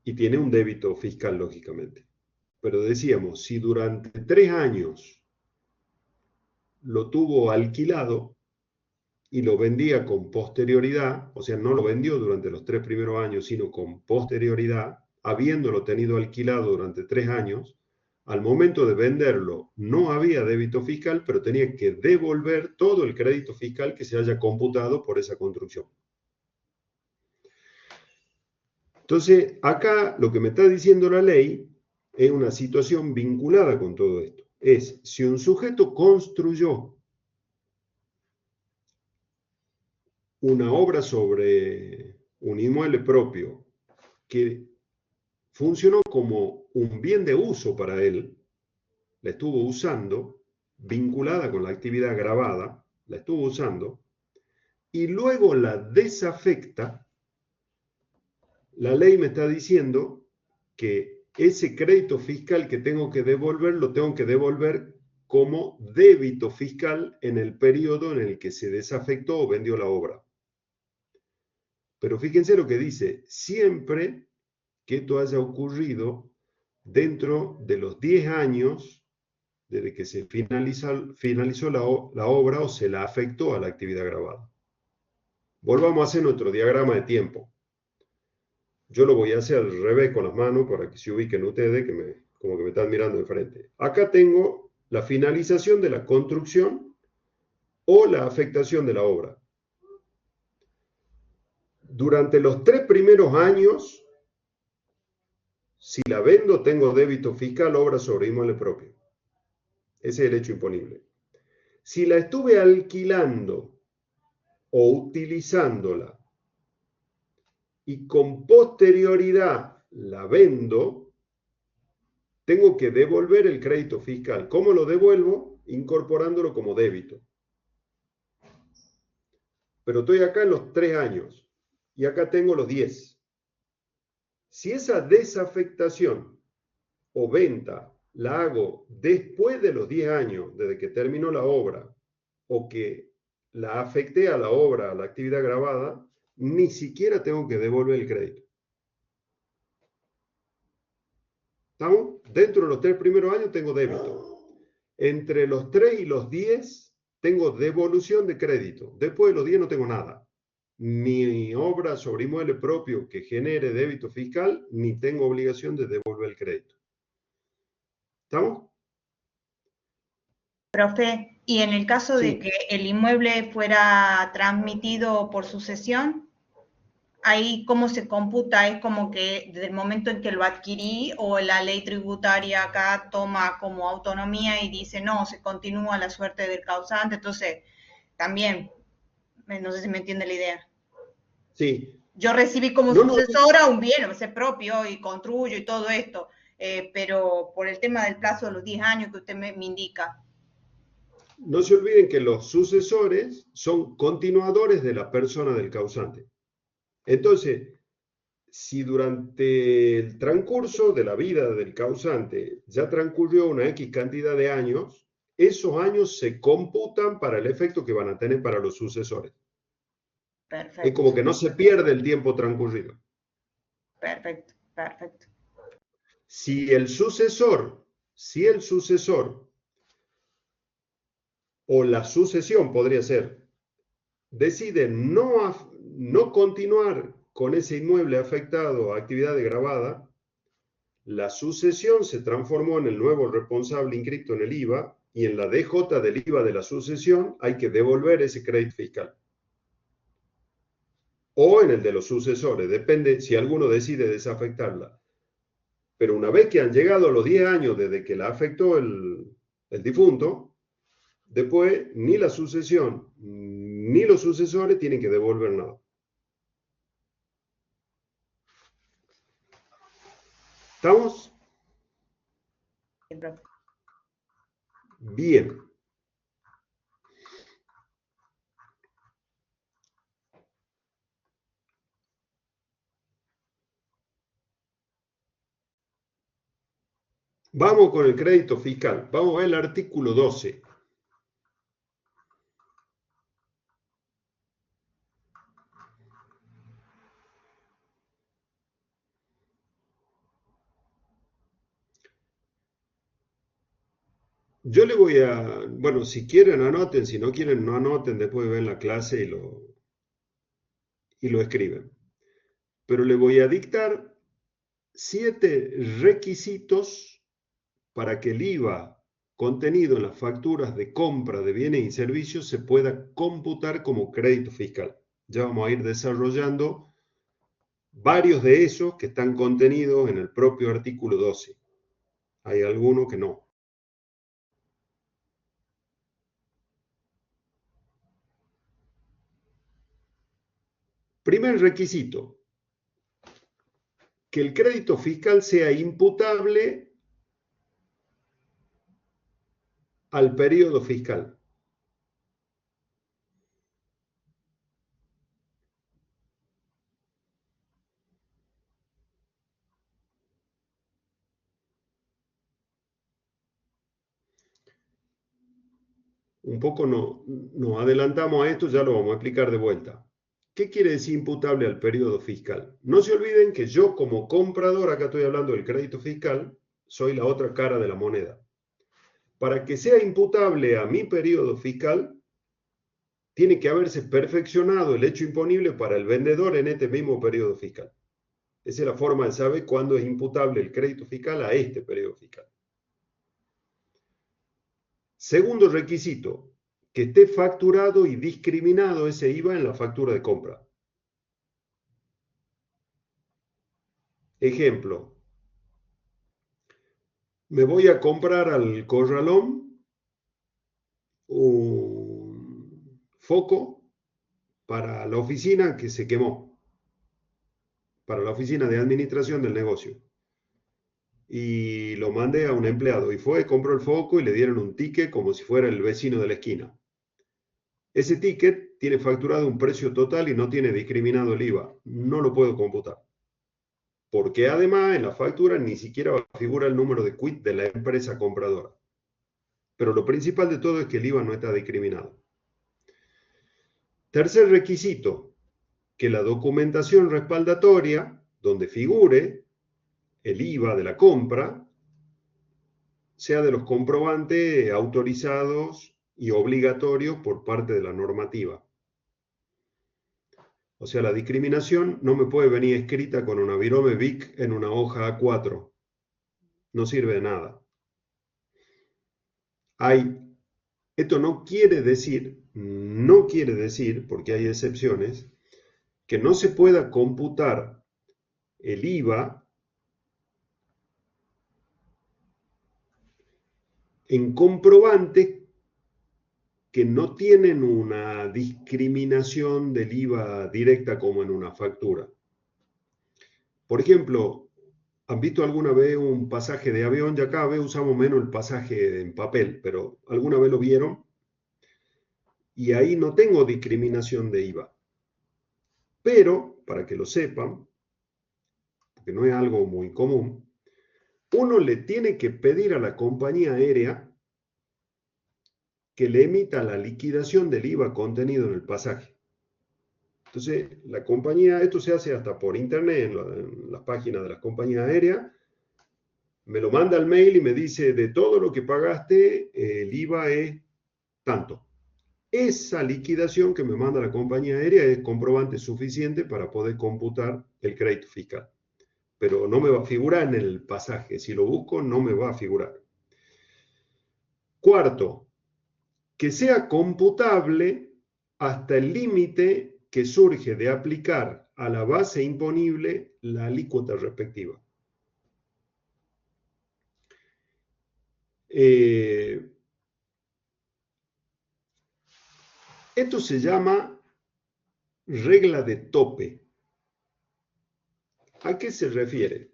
Y tiene un débito fiscal, lógicamente. Pero decíamos, si durante 3 años lo tuvo alquilado y lo vendía con posterioridad, o sea, no lo vendió durante los 3 primeros años, sino con posterioridad, habiéndolo tenido alquilado durante 3 años, al momento de venderlo no había débito fiscal, pero tenía que devolver todo el crédito fiscal que se haya computado por esa construcción. Entonces, acá lo que me está diciendo la ley es una situación vinculada con todo esto. Es, si un sujeto construyó una obra sobre un inmueble propio que funcionó como un bien de uso para él, la estuvo usando, vinculada con la actividad grabada, la estuvo usando, y luego la desafecta, la ley me está diciendo que ese crédito fiscal que tengo que devolver, lo tengo que devolver como débito fiscal en el periodo en el que se desafectó o vendió la obra. Pero fíjense lo que dice, siempre que esto haya ocurrido dentro de los 10 años desde que se finalizó la obra o se la afectó a la actividad grabada. Volvamos a hacer nuestro diagrama de tiempo. Yo lo voy a hacer al revés con las manos para que se ubiquen ustedes, como que me están mirando de frente. Acá tengo la finalización de la construcción o la afectación de la obra. Durante los 3 primeros años, si la vendo, tengo débito fiscal, obra sobre inmueble propio. Ese es el hecho imponible. Si la estuve alquilando o utilizándola y con posterioridad la vendo, tengo que devolver el crédito fiscal. ¿Cómo lo devuelvo? Incorporándolo como débito. Pero estoy acá en los 3 años y acá tengo los 10. Si esa desafectación o venta la hago después de los 10 años, desde que terminó la obra, o que la afecté a la obra, a la actividad grabada, ni siquiera tengo que devolver el crédito. ¿Estamos? Dentro de los 3 primeros años tengo débito. Entre los 3 y los 10 tengo devolución de crédito. Después de los 10 no tengo nada. Ni obra sobre inmueble propio que genere débito fiscal, ni tengo obligación de devolver el crédito. ¿Estamos? Profe, y en el caso de que el inmueble fuera transmitido por sucesión, ahí cómo se computa, es como que desde el momento en que lo adquirí o la ley tributaria acá toma como autonomía y dice no, se continúa la suerte del causante, entonces también, no sé si me entiende la idea. Sí. Yo recibí como sucesora un bien, ese propio, y construyo y todo esto, pero por el tema del plazo de los 10 años que usted me indica. No se olviden que los sucesores son continuadores de la persona del causante. Entonces, si durante el transcurso de la vida del causante ya transcurrió una X cantidad de años, esos años se computan para el efecto que van a tener para los sucesores. Perfecto. Es como que no se pierde el tiempo transcurrido. Perfecto, perfecto. Si el sucesor o la sucesión podría ser, decide no continuar con ese inmueble afectado a actividad grabada, la sucesión se transformó en el nuevo responsable inscrito en el IVA y en la DJ del IVA de la sucesión hay que devolver ese crédito fiscal. O en el de los sucesores, depende si alguno decide desafectarla. Pero una vez que han llegado los 10 años desde que la afectó el difunto, después ni la sucesión ni los sucesores tienen que devolver nada. ¿Estamos? Bien. Vamos con el crédito fiscal. Vamos a ver el artículo 12. Yo le voy a, bueno, si quieren anoten, si no quieren no anoten, después ven la clase y lo escriben. Pero le voy a dictar 7 requisitos para que el IVA contenido en las facturas de compra de bienes y servicios se pueda computar como crédito fiscal. Ya vamos a ir desarrollando varios de esos que están contenidos en el propio artículo 12. Hay algunos que no. Primer requisito, que el crédito fiscal sea imputable al periodo fiscal. Un poco nos adelantamos a esto, ya lo vamos a explicar de vuelta. ¿Qué quiere decir imputable al periodo fiscal? No se olviden que yo como comprador, acá estoy hablando del crédito fiscal, soy la otra cara de la moneda. Para que sea imputable a mi periodo fiscal, tiene que haberse perfeccionado el hecho imponible para el vendedor en este mismo periodo fiscal. Esa es la forma de saber cuándo es imputable el crédito fiscal a este periodo fiscal. Segundo requisito, que esté facturado y discriminado ese IVA en la factura de compra. Ejemplo, me voy a comprar al corralón un foco para la oficina que se quemó, para la oficina de administración del negocio. Y lo mandé a un empleado y fue, compró el foco y le dieron un ticket como si fuera el vecino de la esquina. Ese ticket tiene facturado un precio total y no tiene discriminado el IVA. No lo puedo computar. Porque además en la factura ni siquiera figura el número de quit de la empresa compradora. Pero lo principal de todo es que el IVA no está discriminado. Tercer requisito, que la documentación respaldatoria, donde figure el IVA de la compra, sea de los comprobantes autorizados y obligatorios por parte de la normativa. O sea, la discriminación no me puede venir escrita con una virome BIC en una hoja A4. No sirve de nada. Esto no quiere decir, porque hay excepciones, que no se pueda computar el IVA en comprobantes que no tienen una discriminación del IVA directa como en una factura. Por ejemplo, ¿han visto alguna vez un pasaje de avión? Ya cada vez usamos menos el pasaje en papel, pero ¿alguna vez lo vieron? Y ahí no tengo discriminación de IVA. Pero, para que lo sepan, porque no es algo muy común, uno le tiene que pedir a la compañía aérea que le emita la liquidación del IVA contenido en el pasaje. Entonces, la compañía, esto se hace hasta por internet, en las páginas de las compañías aéreas, me lo manda al mail y me dice, de todo lo que pagaste, el IVA es tanto. Esa liquidación que me manda la compañía aérea es comprobante suficiente para poder computar el crédito fiscal. Pero no me va a figurar en el pasaje. Si lo busco, no me va a figurar. Cuarto, que sea computable hasta el límite que surge de aplicar a la base imponible la alícuota respectiva. Esto se llama regla de tope. ¿A qué se refiere?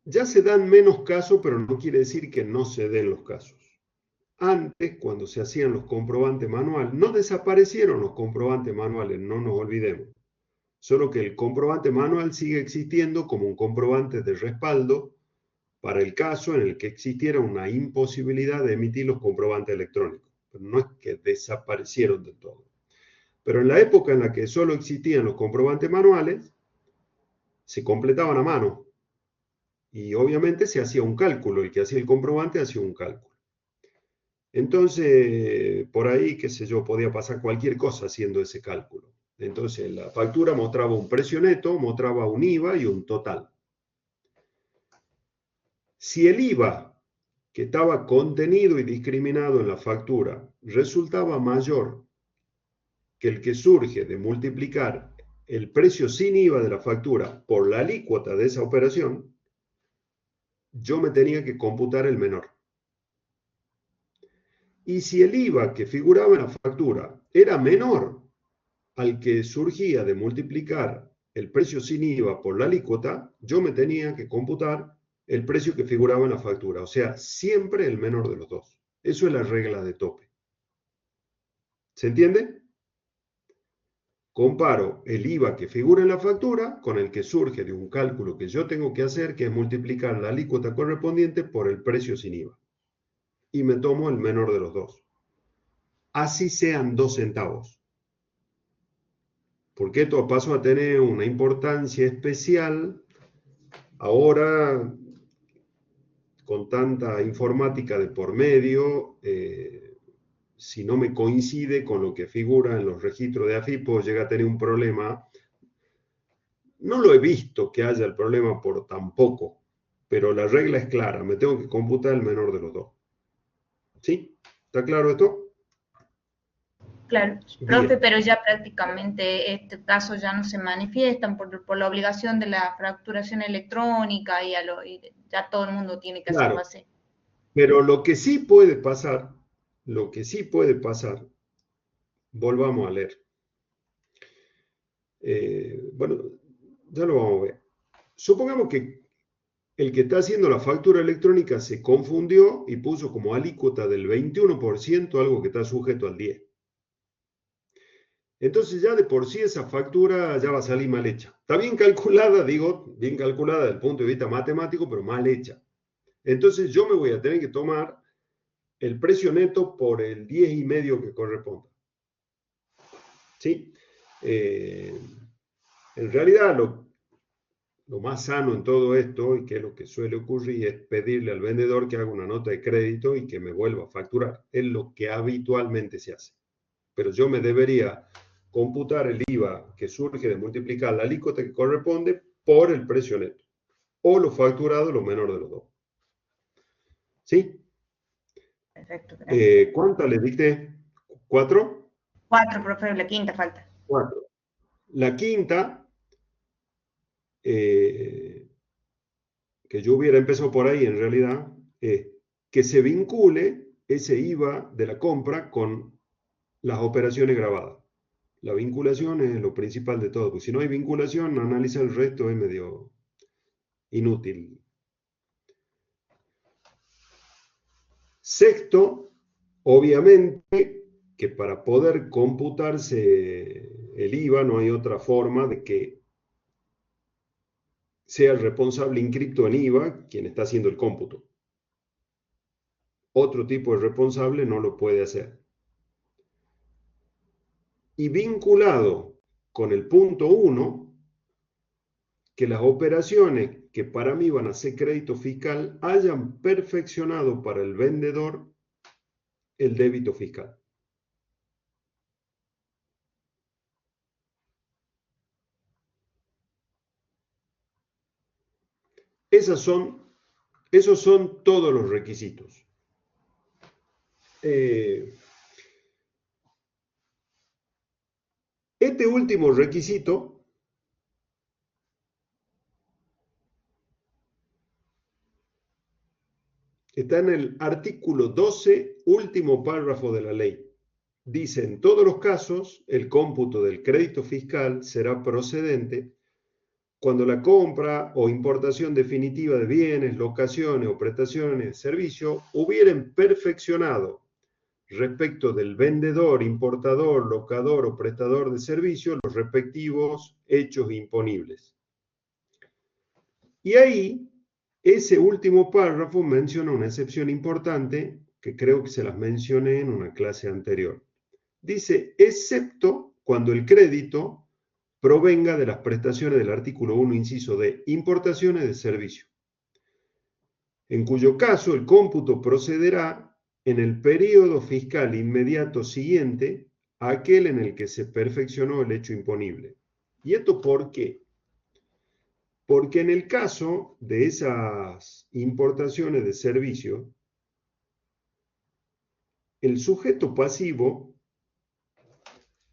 Ya se dan menos casos, pero no quiere decir que no se den los casos. Antes, cuando se hacían los comprobantes manuales, no desaparecieron los comprobantes manuales, no nos olvidemos. Solo que el comprobante manual sigue existiendo como un comprobante de respaldo para el caso en el que existiera una imposibilidad de emitir los comprobantes electrónicos. Pero no es que desaparecieron de todo. Pero en la época en la que solo existían los comprobantes manuales, se completaban a mano. Y obviamente se hacía un cálculo, el que hacía el comprobante hacía un cálculo. Entonces, por ahí, qué sé yo, podía pasar cualquier cosa haciendo ese cálculo. Entonces, la factura mostraba un precio neto, mostraba un IVA y un total. Si el IVA que estaba contenido y discriminado en la factura resultaba mayor que el que surge de multiplicar el precio sin IVA de la factura por la alícuota de esa operación, yo me tenía que computar el menor. Y si el IVA que figuraba en la factura era menor al que surgía de multiplicar el precio sin IVA por la alícuota, yo me tenía que computar el precio que figuraba en la factura. O sea, siempre el menor de los dos. Eso es la regla de tope. ¿Se entiende? Comparo el IVA que figura en la factura con el que surge de un cálculo que yo tengo que hacer, que es multiplicar la alícuota correspondiente por el precio sin IVA. Y me tomo el menor de los dos. Así sean 2 centavos. Porque esto pasó a tener una importancia especial ahora, con tanta informática de por medio. Si no me coincide con lo que figura en los registros de AFIP, puedo llegar a tener un problema. No lo he visto que haya el problema por tan poco, pero la regla es clara, me tengo que computar el menor de los dos. ¿Sí? ¿Está claro esto? Claro, Bien. profe, pero ya prácticamente este caso ya no se manifiestan por la obligación de la facturación electrónica y ya todo el mundo tiene que hacerlo Claro, así. pero lo que sí puede pasar, volvamos a leer. Bueno, ya lo vamos a ver. Supongamos que el que está haciendo la factura electrónica se confundió y puso como alícuota del 21% algo que está sujeto al 10%. Entonces ya de por sí esa factura ya va a salir mal hecha. Está bien calculada, digo, bien calculada desde el punto de vista matemático, pero mal hecha. Entonces yo me voy a tener que tomar el precio neto por el 10,5 que corresponda. ¿Sí? En realidad lo más sano en todo esto, y que es lo que suele ocurrir, es pedirle al vendedor que haga una nota de crédito y que me vuelva a facturar. Es lo que habitualmente se hace. Pero yo me debería computar el IVA que surge de multiplicar la alícuota que corresponde por el precio neto. O lo facturado, lo menor de los dos. ¿Sí? Perfecto, gracias. ¿Cuántas le dicté? ¿4? 4, profe, la quinta falta. 4. La quinta, que yo hubiera empezado por ahí en realidad, es que se vincule ese IVA de la compra con las operaciones grabadas. La vinculación es lo principal de todo, porque si no hay vinculación, analizar el resto es medio inútil. Sexto, obviamente que para poder computarse el IVA no hay otra forma de que sea el responsable inscripto en IVA quien está haciendo el cómputo. Otro tipo de responsable no lo puede hacer. Y vinculado con el punto 1, que las operaciones que para mí van a ser crédito fiscal hayan perfeccionado para el vendedor el débito fiscal. Esos son todos los requisitos. Este último requisito está en el artículo 12, último párrafo de la ley. Dice, en todos los casos, el cómputo del crédito fiscal será procedente cuando la compra o importación definitiva de bienes, locaciones o prestaciones de servicio hubieran perfeccionado respecto del vendedor, importador, locador o prestador de servicio los respectivos hechos imponibles. Y ahí, ese último párrafo menciona una excepción importante que creo que se las mencioné en una clase anterior. Dice, excepto cuando el crédito provenga de las prestaciones del artículo 1, inciso D, importaciones de servicio, en cuyo caso el cómputo procederá en el periodo fiscal inmediato siguiente a aquel en el que se perfeccionó el hecho imponible. ¿Y esto por qué? Porque en el caso de esas importaciones de servicio, el sujeto pasivo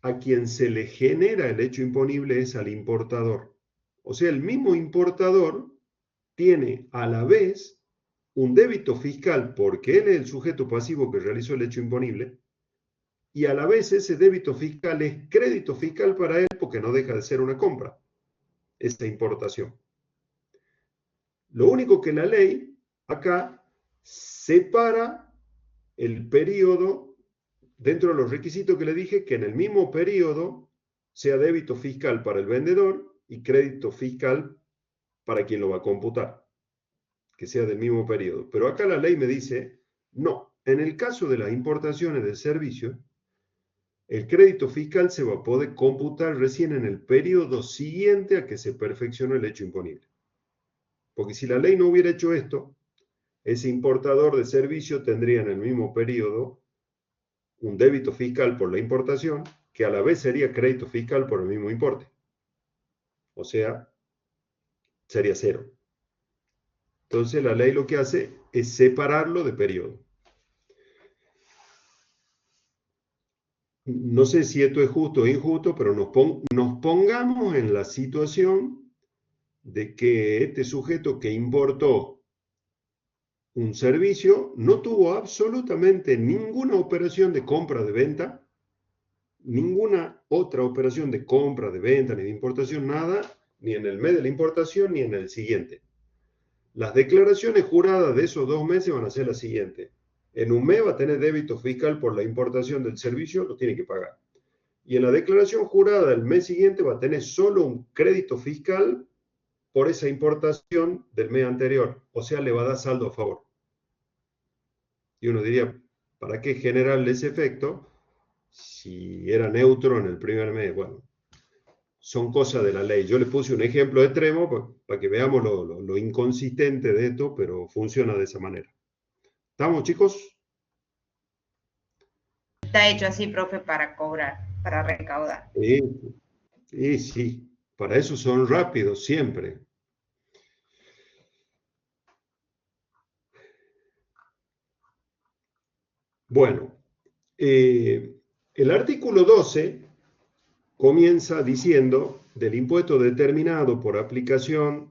a quien se le genera el hecho imponible es al importador. O sea, el mismo importador tiene a la vez un débito fiscal porque él es el sujeto pasivo que realizó el hecho imponible y a la vez ese débito fiscal es crédito fiscal para él porque no deja de ser una compra, esta importación. Lo único que la ley acá separa el periodo dentro de los requisitos que le dije, que en el mismo periodo sea débito fiscal para el vendedor y crédito fiscal para quien lo va a computar, que sea del mismo periodo. Pero acá la ley me dice, no, en el caso de las importaciones de servicio, el crédito fiscal se va a poder computar recién en el periodo siguiente a que se perfeccionó el hecho imponible. Porque si la ley no hubiera hecho esto, ese importador de servicio tendría en el mismo periodo un débito fiscal por la importación, que a la vez sería crédito fiscal por el mismo importe. O sea, sería cero. Entonces la ley lo que hace es separarlo de periodo. No sé si esto es justo o injusto, pero nos pongamos en la situación de que este sujeto que importó un servicio no tuvo absolutamente ninguna operación de compra de venta, ninguna otra operación de compra, de venta, ni de importación, nada, ni en el mes de la importación, ni en el siguiente. Las declaraciones juradas de esos 2 meses van a ser las siguientes. En un mes va a tener débito fiscal por la importación del servicio, lo tiene que pagar. Y en la declaración jurada del mes siguiente va a tener solo un crédito fiscal por esa importación del mes anterior. O sea, le va a dar saldo a favor. Y uno diría, ¿para qué generarle ese efecto si era neutro en el primer mes? Bueno, son cosas de la ley. Yo le puse un ejemplo extremo para que veamos lo inconsistente de esto, pero funciona de esa manera. ¿Estamos, chicos? Está hecho así, profe, para cobrar, para recaudar. Sí, para eso son rápidos siempre. Bueno, el artículo 12 comienza diciendo del impuesto determinado por aplicación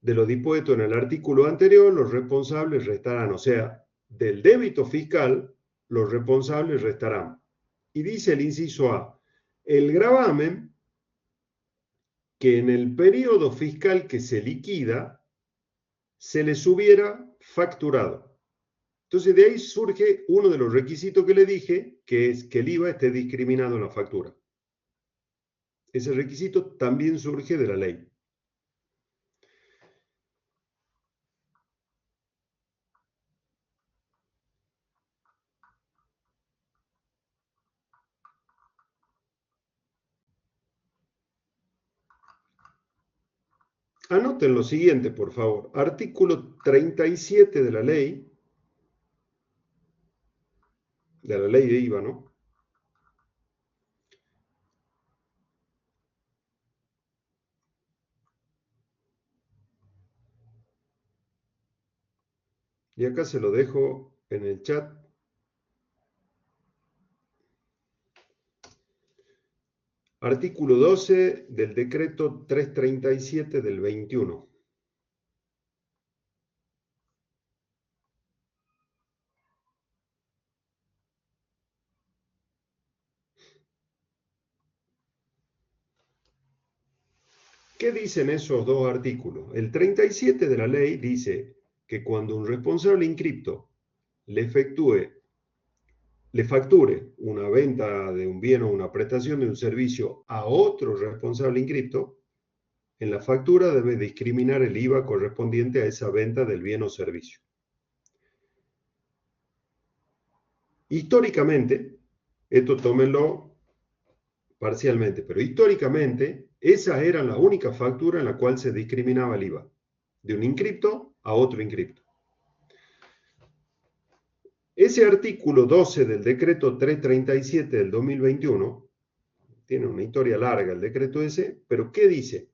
de lo dispuesto en el artículo anterior, los responsables restarán, o sea, del débito fiscal, los responsables restarán. Y dice el inciso A, el gravamen que en el periodo fiscal que se liquida se les hubiera facturado. Entonces de ahí surge uno de los requisitos que le dije, que es que el IVA esté discriminado en la factura. Ese requisito también surge de la ley. Anoten lo siguiente, por favor. Artículo 37 de la ley de IVA, ¿no? Y acá se lo dejo en el chat. Artículo 12 del decreto 337 del 21. ¿Qué dicen esos dos artículos? El 37 de la ley dice que cuando un responsable inscripto le facture una venta de un bien o una prestación de un servicio a otro responsable inscripto, en la factura debe discriminar el IVA correspondiente a esa venta del bien o servicio. Históricamente, esto tómenlo parcialmente, pero históricamente esas eran las únicas facturas en la cual se discriminaba el IVA, de un inscripto a otro inscripto. Ese artículo 12 del decreto 337 del 2021, tiene una historia larga el decreto ese, pero ¿qué dice?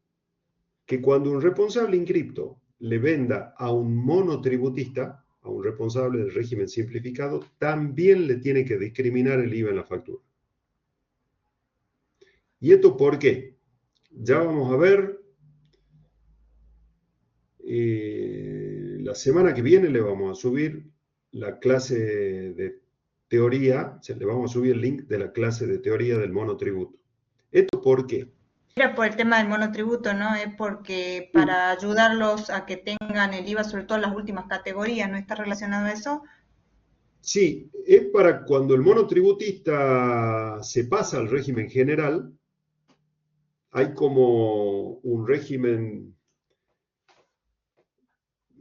Que cuando un responsable inscripto le venda a un monotributista, a un responsable del régimen simplificado, también le tiene que discriminar el IVA en la factura. ¿Y esto por qué? Ya vamos a ver, la semana que viene le vamos a subir la clase de teoría, le vamos a subir el link de la clase de teoría del monotributo. ¿Esto por qué? Era por el tema del monotributo, ¿no? Es porque para ayudarlos a que tengan el IVA, sobre todo en las últimas categorías, ¿no está relacionado a eso? Sí, es para cuando el monotributista se pasa al régimen general, hay como un régimen,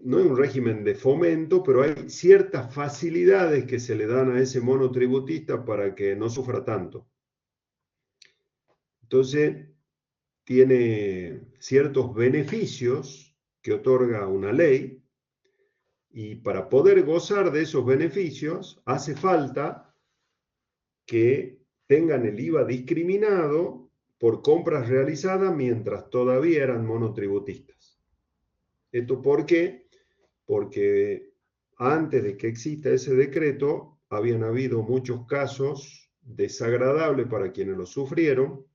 no es un régimen de fomento, pero hay ciertas facilidades que se le dan a ese monotributista para que no sufra tanto. Entonces, tiene ciertos beneficios que otorga una ley, y para poder gozar de esos beneficios hace falta que tengan el IVA discriminado por compras realizadas mientras todavía eran monotributistas. ¿Esto por qué? porque antes de que exista ese decreto, habían habido muchos casos desagradables para quienes lo sufrieron,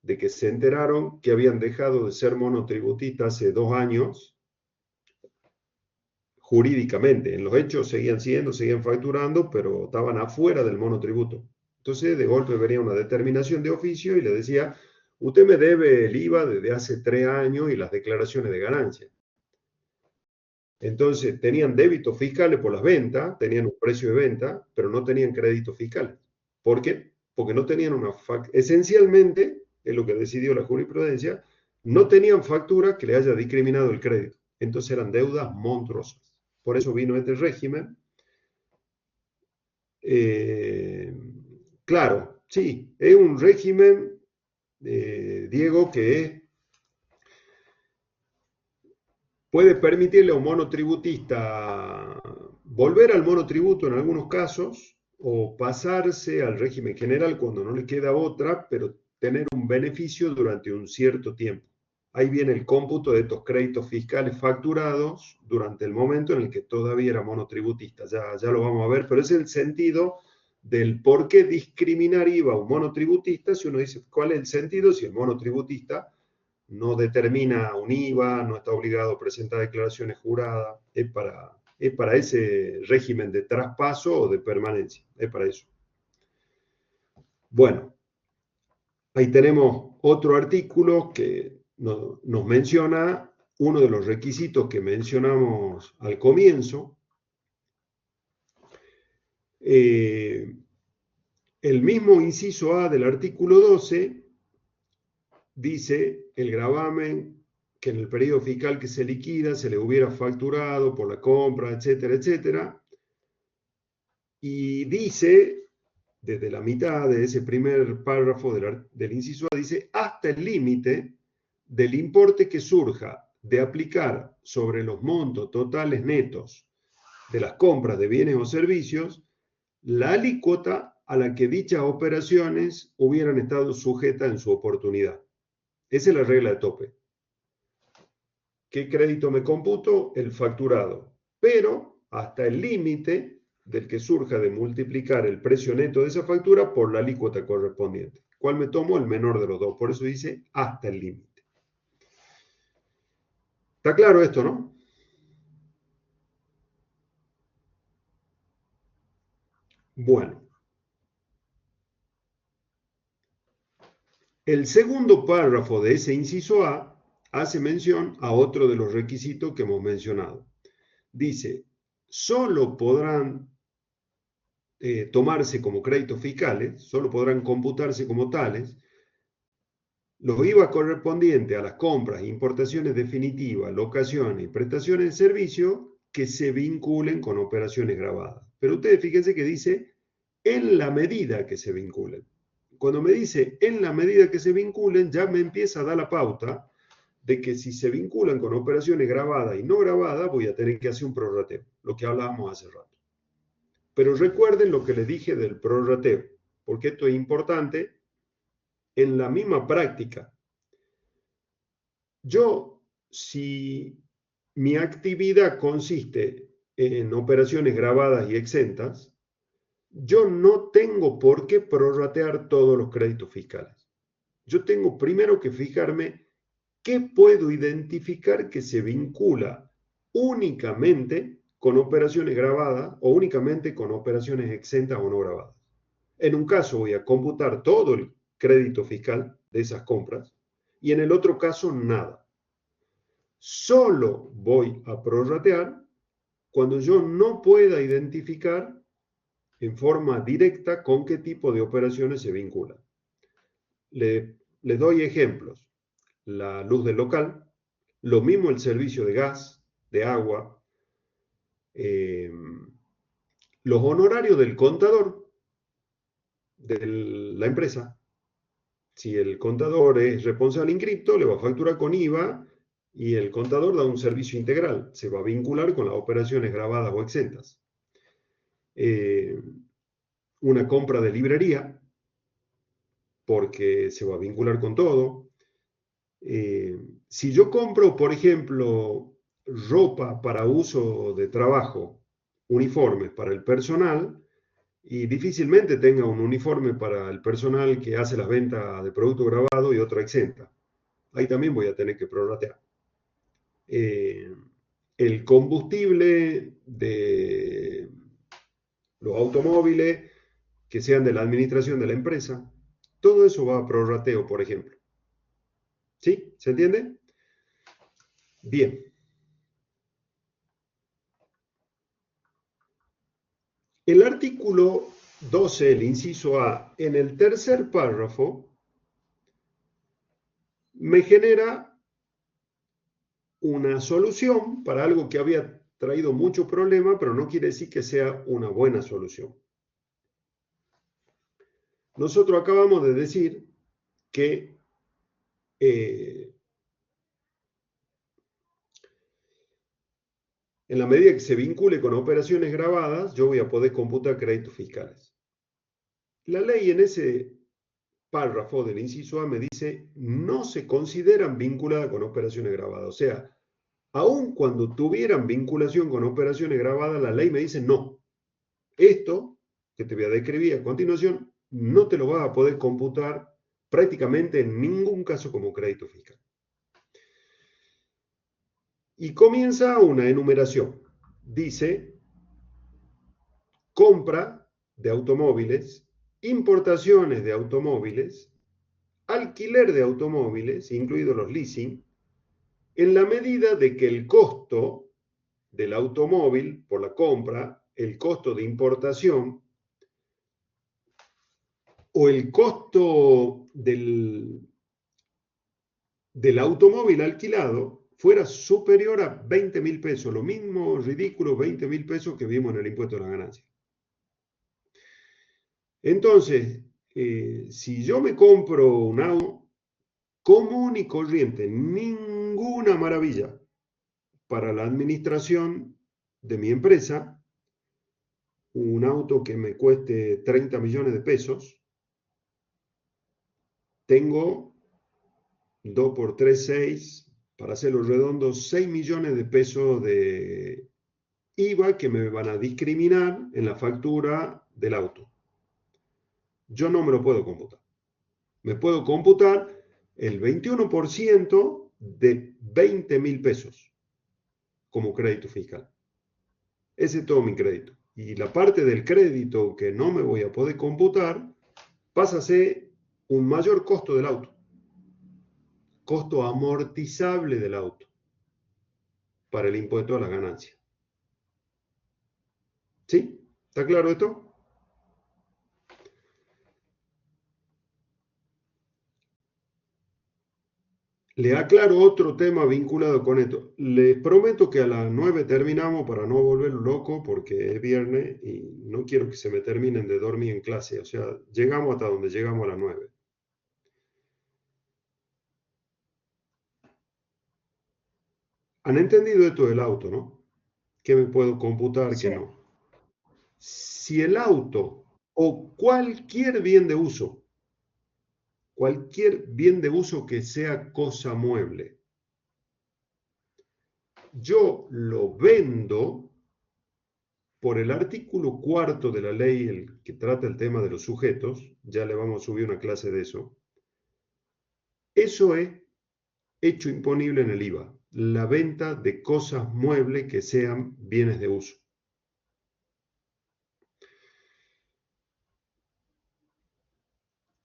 de que se enteraron que habían dejado de ser monotributistas hace 2 años, jurídicamente. En los hechos seguían facturando, pero estaban afuera del monotributo. Entonces, de golpe venía una determinación de oficio y le decía, usted me debe el IVA desde hace 3 años y las declaraciones de ganancia. Entonces, tenían débitos fiscales por las ventas, tenían un precio de venta, pero no tenían créditos fiscales. ¿Por qué? Porque no tenían una esencialmente, es lo que decidió la jurisprudencia, no tenían factura que le haya discriminado el crédito. Entonces eran deudas monstruosas. Por eso vino este régimen. Claro, sí, es un régimen, Diego, que puede permitirle a un monotributista volver al monotributo en algunos casos o pasarse al régimen general cuando no le queda otra, pero tener un beneficio durante un cierto tiempo. Ahí viene el cómputo de estos créditos fiscales facturados durante el momento en el que todavía era monotributista. Ya lo vamos a ver, pero es el sentido del por qué discriminar IVA a un monotributista. Si uno dice, ¿cuál es el sentido? Si el monotributista no determina un IVA, no está obligado a presentar declaraciones juradas, es para ese régimen de traspaso o de permanencia, es para eso. Bueno, ahí tenemos otro artículo que nos menciona uno de los requisitos que mencionamos al comienzo. El mismo inciso A del artículo 12 dice el gravamen que en el periodo fiscal que se liquida se le hubiera facturado por la compra, etcétera, etcétera. Y dice, desde la mitad de ese primer párrafo del inciso A, dice, hasta el límite del importe que surja de aplicar sobre los montos totales netos de las compras de bienes o servicios la alícuota a la que dichas operaciones hubieran estado sujetas en su oportunidad. Esa es la regla de tope. ¿Qué crédito me computo? El facturado. Pero hasta el límite del que surja de multiplicar el precio neto de esa factura por la alícuota correspondiente. ¿Cuál me tomo? El menor de los dos. Por eso dice hasta el límite. ¿Está claro esto, no? Bueno. El segundo párrafo de ese inciso A hace mención a otro de los requisitos que hemos mencionado. Dice, solo podrán tomarse como créditos fiscales, solo podrán computarse como tales, los IVA correspondientes a las compras, importaciones definitivas, locaciones y prestaciones de servicio que se vinculen con operaciones grabadas. Pero ustedes fíjense que dice en la medida que se vinculen. Cuando me dice en la medida que se vinculen, ya me empieza a dar la pauta de que si se vinculan con operaciones grabadas y no grabadas, voy a tener que hacer un prorrateo, lo que hablábamos hace rato. Pero recuerden lo que les dije del prorrateo, porque esto es importante en la misma práctica. Si mi actividad consiste en operaciones grabadas y exentas, yo no tengo por qué prorratear todos los créditos fiscales. Yo tengo primero que fijarme qué puedo identificar que se vincula únicamente con operaciones grabadas o únicamente con operaciones exentas o no grabadas. En un caso voy a computar todo el crédito fiscal de esas compras y en el otro caso nada. Solo voy a prorratear cuando yo no pueda identificar en forma directa con qué tipo de operaciones se vinculan. Les doy ejemplos. La luz del local, lo mismo el servicio de gas, de agua, los honorarios del contador de la empresa. Si el contador es responsable inscripto, le va a facturar con IVA y el contador da un servicio integral. Se va a vincular con las operaciones grabadas o exentas. Una compra de librería, porque se va a vincular con todo. Si yo compro, por ejemplo, ropa para uso de trabajo, uniformes para el personal, y difícilmente tenga un uniforme para el personal que hace las ventas de producto grabado y otro exenta. Ahí también voy a tener que prorratear. El combustible de los automóviles que sean de la administración de la empresa, todo eso va a prorrateo, por ejemplo. ¿Sí? ¿Se entiende? Bien. El artículo 12, el inciso A, en el tercer párrafo, me genera una solución para algo que había traído mucho problema, pero no quiere decir que sea una buena solución. Nosotros acabamos de decir que en la medida que se vincule con operaciones grabadas, yo voy a poder computar créditos fiscales. La ley en ese párrafo del inciso A me dice, no se consideran vinculadas con operaciones grabadas. O sea, aun cuando tuvieran vinculación con operaciones grabadas, la ley me dice no. Esto, que te voy a describir a continuación, no te lo vas a poder computar prácticamente en ningún caso como crédito fiscal. Y comienza una enumeración. Dice, compra de automóviles, importaciones de automóviles, alquiler de automóviles, incluidos los leasing, en la medida de que el costo del automóvil por la compra, el costo de importación o el costo del automóvil alquilado fuera superior a 20.000 pesos, lo mismo ridículo 20.000 pesos que vimos en el impuesto a la ganancia. Entonces, si yo me compro un auto común y corriente, ninguna maravilla para la administración de mi empresa, un auto que me cueste 30 millones de pesos, tengo 2 por 3, 6, para hacerlo redondo, 6 millones de pesos de IVA que me van a discriminar en la factura del auto. Yo no me lo puedo computar. Me puedo computar el 21% de 20.000 pesos como crédito fiscal. Ese es todo mi crédito. Y la parte del crédito que no me voy a poder computar pasa a ser un mayor costo del auto. Costo amortizable del auto para el impuesto a la ganancia. ¿Sí? ¿Está claro esto? Le aclaro otro tema vinculado con esto. Les prometo que a las 9 terminamos para no volverlo loco porque es viernes y no quiero que se me terminen de dormir en clase. O sea, llegamos hasta donde llegamos a las 9. ¿Han entendido esto del auto, no? ¿Qué me puedo computar, qué no? Si el auto o cualquier bien de uso que sea cosa mueble, yo lo vendo por el artículo 4 de la ley, el que trata el tema de los sujetos, ya le vamos a subir una clase de eso, eso es hecho imponible en el IVA, la venta de cosas muebles que sean bienes de uso.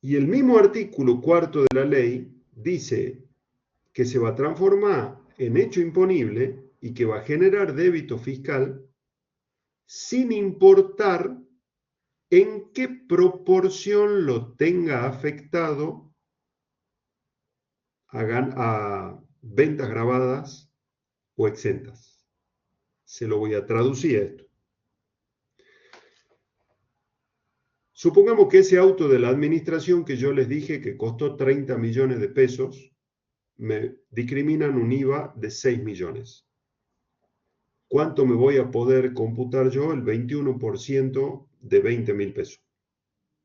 Y el mismo artículo 4 de la ley dice que se va a transformar en hecho imponible y que va a generar débito fiscal sin importar en qué proporción lo tenga afectado a ventas grabadas o exentas. Se lo voy a traducir a esto. Supongamos que ese auto de la administración que yo les dije que costó 30 millones de pesos, me discriminan un IVA de 6 millones. ¿Cuánto me voy a poder computar yo? El 21% de 20.000 pesos.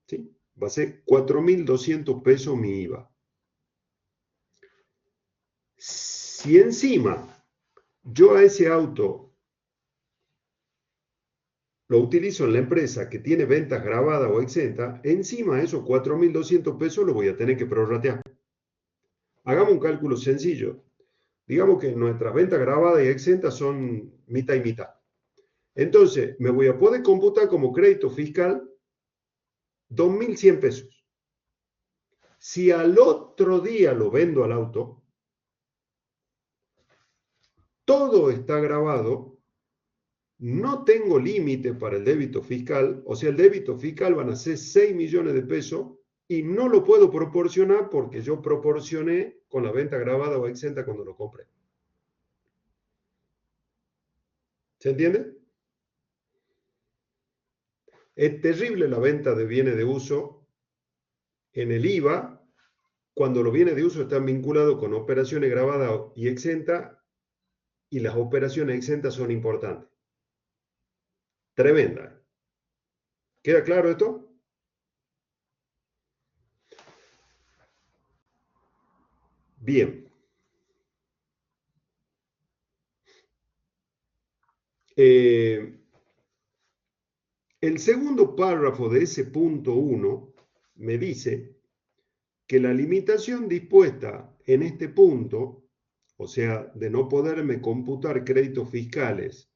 ¿Sí? Va a ser 4.200 pesos mi IVA. Si encima yo a ese auto lo utilizo en la empresa que tiene ventas grabadas o exentas, encima de esos 4.200 pesos lo voy a tener que prorratear. Hagamos un cálculo sencillo. Digamos que nuestras ventas grabadas y exentas son mitad y mitad. Entonces, me voy a poder computar como crédito fiscal 2.100 pesos. Si al otro día lo vendo al auto, todo está grabado, no tengo límite para el débito fiscal, o sea, el débito fiscal van a ser 6 millones de pesos y no lo puedo proporcionar porque yo proporcioné con la venta grabada o exenta cuando lo compré. ¿Se entiende? Es terrible la venta de bienes de uso en el IVA cuando los bienes de uso están vinculados con operaciones grabadas y exentas y las operaciones exentas son importantes. Tremenda. ¿Queda claro esto? Bien. El segundo párrafo de ese punto 1 me dice que la limitación dispuesta en este punto, o sea, de no poderme computar créditos fiscales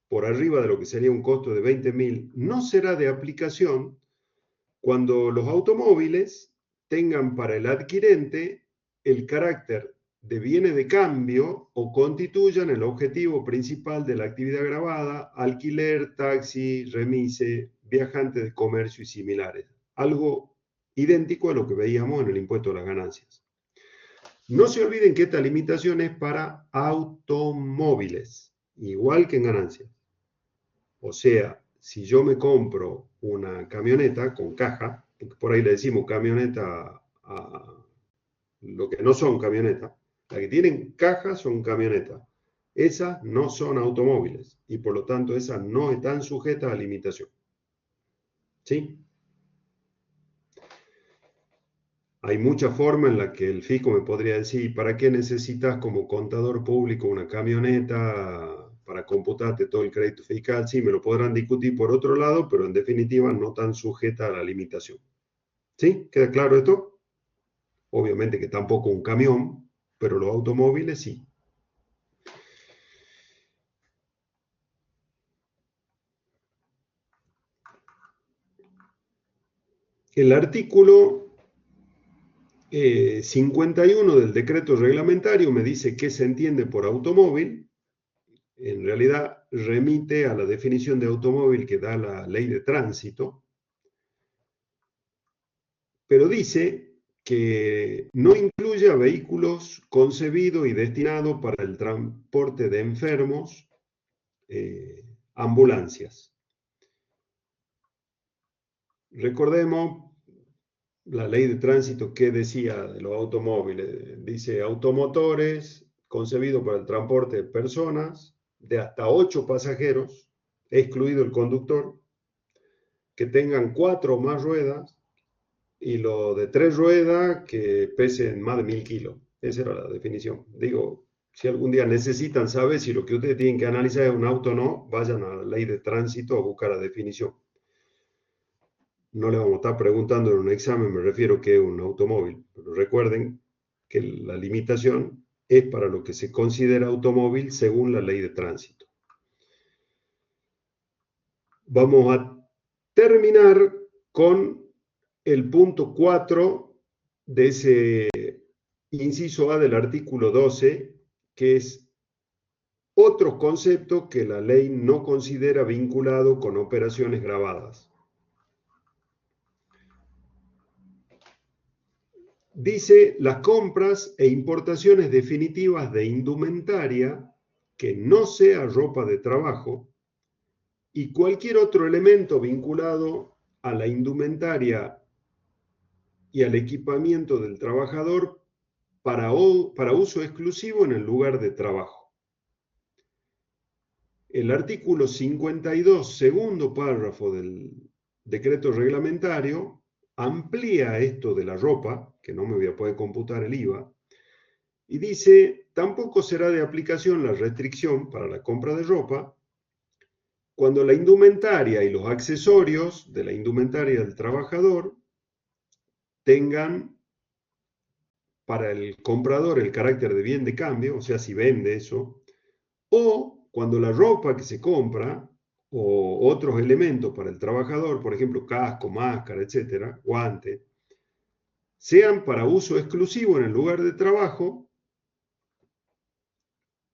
por arriba de lo que sería un costo de 20.000, no será de aplicación cuando los automóviles tengan para el adquirente el carácter de bienes de cambio o constituyan el objetivo principal de la actividad grabada, alquiler, taxi, remise, viajantes de comercio y similares. Algo idéntico a lo que veíamos en el impuesto a las ganancias. No se olviden que esta limitación es para automóviles, igual que en ganancias. O sea, si yo me compro una camioneta con caja, por ahí le decimos camioneta a lo que no son camionetas, las que tienen caja son camionetas. Esas no son automóviles y por lo tanto esas no están sujetas a limitación. ¿Sí? Hay muchas formas en las que el fisco me podría decir, ¿para qué necesitas como contador público una camioneta para computarte todo el crédito fiscal? Sí, me lo podrán discutir por otro lado, pero en definitiva no están sujetas a la limitación. ¿Sí? ¿Queda claro esto? Obviamente que tampoco un camión, pero los automóviles sí. El artículo 51 del decreto reglamentario me dice qué se entiende por automóvil. En realidad remite a la definición de automóvil que da la ley de tránsito, pero dice que no incluye a vehículos concebidos y destinados para el transporte de enfermos, ambulancias. Recordemos la ley de tránsito que decía de los automóviles. Dice automotores concebidos para el transporte de personas de hasta 8 pasajeros, excluido el conductor, que tengan 4 o más ruedas y lo de 3 ruedas que pesen más de 1.000 kilos. Esa era la definición. Digo, si algún día necesitan saber si lo que ustedes tienen que analizar es un auto o no, vayan a la ley de tránsito a buscar la definición. No le vamos a estar preguntando en un examen, me refiero que es un automóvil. Pero recuerden que la limitación es para lo que se considera automóvil según la ley de tránsito. Vamos a terminar con el punto 4 de ese inciso A del artículo 12, que es otro concepto que la ley no considera vinculado con operaciones grabadas. Dice las compras e importaciones definitivas de indumentaria que no sea ropa de trabajo y cualquier otro elemento vinculado a la indumentaria y al equipamiento del trabajador para uso exclusivo en el lugar de trabajo. El artículo 52, segundo párrafo del decreto reglamentario, amplía esto de la ropa, que no me voy a poder computar el IVA, y dice tampoco será de aplicación la restricción para la compra de ropa cuando la indumentaria y los accesorios de la indumentaria del trabajador tengan para el comprador el carácter de bien de cambio, o sea, si vende eso, o cuando la ropa que se compra o otros elementos para el trabajador, por ejemplo, casco, máscara, etcétera, guante, sean para uso exclusivo en el lugar de trabajo.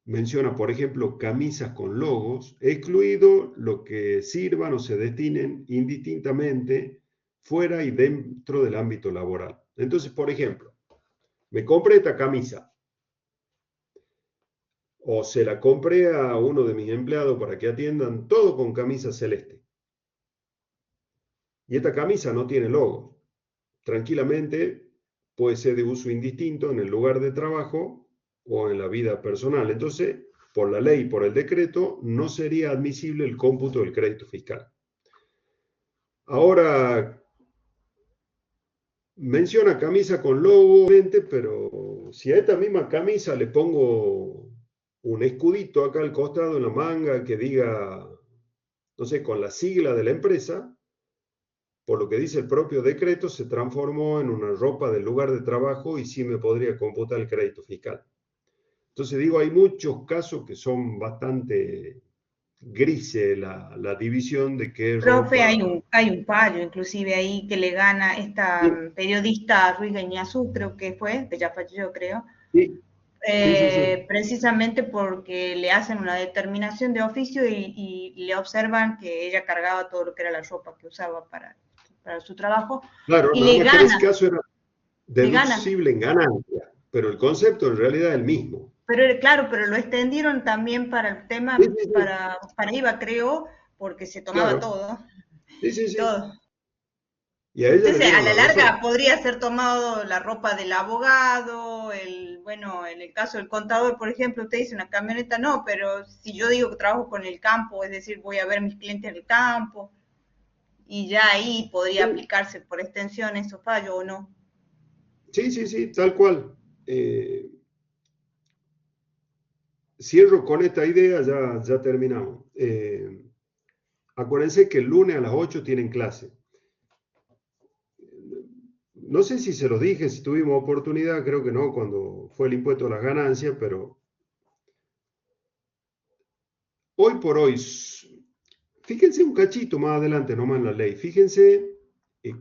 Menciona, por ejemplo, camisas con logos, excluido lo que sirvan o se destinen indistintamente fuera y dentro del ámbito laboral. Entonces, por ejemplo, me compré esta camisa o se la compré a uno de mis empleados para que atiendan todo con camisa celeste. Y esta camisa no tiene logo. Tranquilamente puede ser de uso indistinto en el lugar de trabajo o en la vida personal. Entonces, por la ley, por el decreto, no sería admisible el cómputo del crédito fiscal. Ahora, menciona camisa con logo, pero si a esta misma camisa le pongo un escudito acá al costado en la manga que diga, no sé, con la sigla de la empresa, por lo que dice el propio decreto, se transformó en una ropa del lugar de trabajo y sí me podría computar el crédito fiscal. Entonces digo, hay muchos casos que son bastante grises la división de qué es Profe, ropa. hay un fallo inclusive ahí que le gana esta Sí, periodista Ruiz Guiñazú, creo que fue, que ya falleció, creo, sí, sí. precisamente porque le hacen una determinación de oficio y le observan que ella cargaba todo lo que era la ropa que usaba para su trabajo Claro, y nada más que en ese caso era le gana. deducible en ganancia, pero el concepto en realidad es el mismo. Pero claro, pero lo extendieron también para el Sí, tema, sí, sí, para IVA, creo, porque se tomaba claro. todo, Sí, sí, sí. todo. Y a ella le Entonces, a dieron la la larga razón. podría ser tomado la ropa del abogado, bueno, en el caso del contador, por ejemplo, usted dice una camioneta, no, pero si yo digo que trabajo con el campo, es decir, voy a ver mis clientes en el campo, y ya ahí podría Sí, aplicarse por extensión esos fallos o no. sí, sí, sí, tal cual. Eh, Cierro con esta idea, ya terminamos. Acuérdense que el lunes a las 8 tienen clase. No sé si se los dije, si tuvimos oportunidad, creo que no, cuando fue el impuesto a las ganancias, pero hoy por hoy, fíjense un cachito más adelante, nomás en la ley, fíjense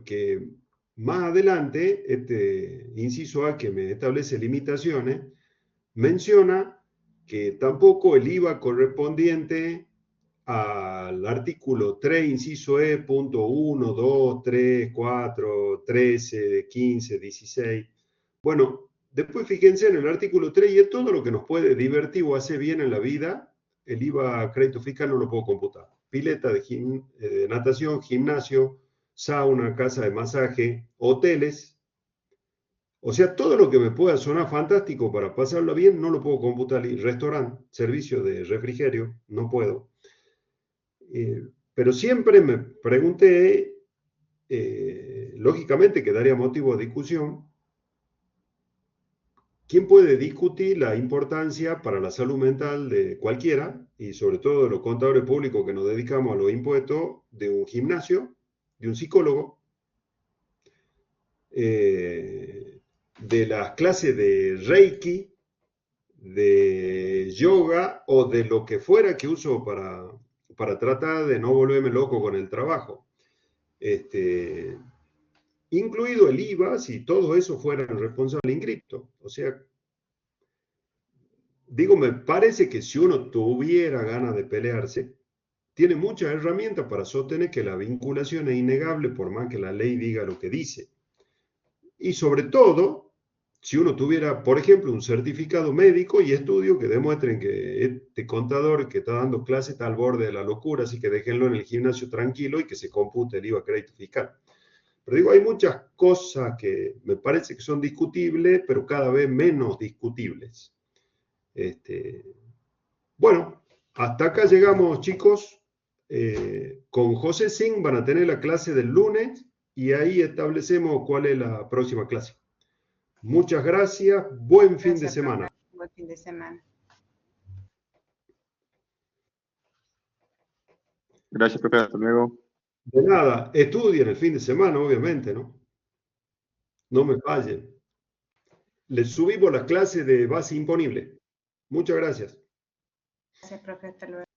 que más adelante, este inciso A que me establece limitaciones, menciona que tampoco el IVA correspondiente al artículo 3, inciso E, punto 1, 2, 3, 4, 13, 15, 16. Bueno, después fíjense en el artículo 3 y es todo lo que nos puede divertir o hacer bien en la vida, el IVA crédito fiscal no lo puedo computar. Pileta de natación, gimnasio, sauna, casa de masaje, hoteles. O sea, todo lo que me pueda sonar fantástico para pasarlo bien, no lo puedo computar. Y restaurante, servicio de refrigerio, no puedo. Pero siempre me pregunté, lógicamente que daría motivo a discusión, ¿quién puede discutir la importancia para la salud mental de cualquiera, y sobre todo de los contadores públicos que nos dedicamos a los impuestos, de un gimnasio, de un psicólogo, de las clases de Reiki, de yoga o de lo que fuera que uso para tratar de no volverme loco con el trabajo? Incluido el IVA, si todo eso fuera el responsable inscripto. O sea, digo, me parece que si uno tuviera ganas de pelearse, tiene muchas herramientas para sostener que la vinculación es innegable por más que la ley diga lo que dice. Y sobre todo, si uno tuviera, por ejemplo, un certificado médico y estudio que demuestren que este contador que está dando clase está al borde de la locura, así que déjenlo en el gimnasio tranquilo y que se compute el IVA crédito fiscal. Pero digo, hay muchas cosas que me parece que son discutibles, pero cada vez menos discutibles. Bueno, hasta acá llegamos, chicos. Con José Singh van a tener la clase del lunes y ahí establecemos cuál es la próxima clase. Muchas gracias. Buen fin de Gracias, semana. profe. fin de semana. Gracias, profe. Hasta luego. De nada, estudien el fin de semana, obviamente, ¿no? No me fallen. Les subimos las clases de base imponible. Muchas gracias. Gracias, profe. Hasta luego.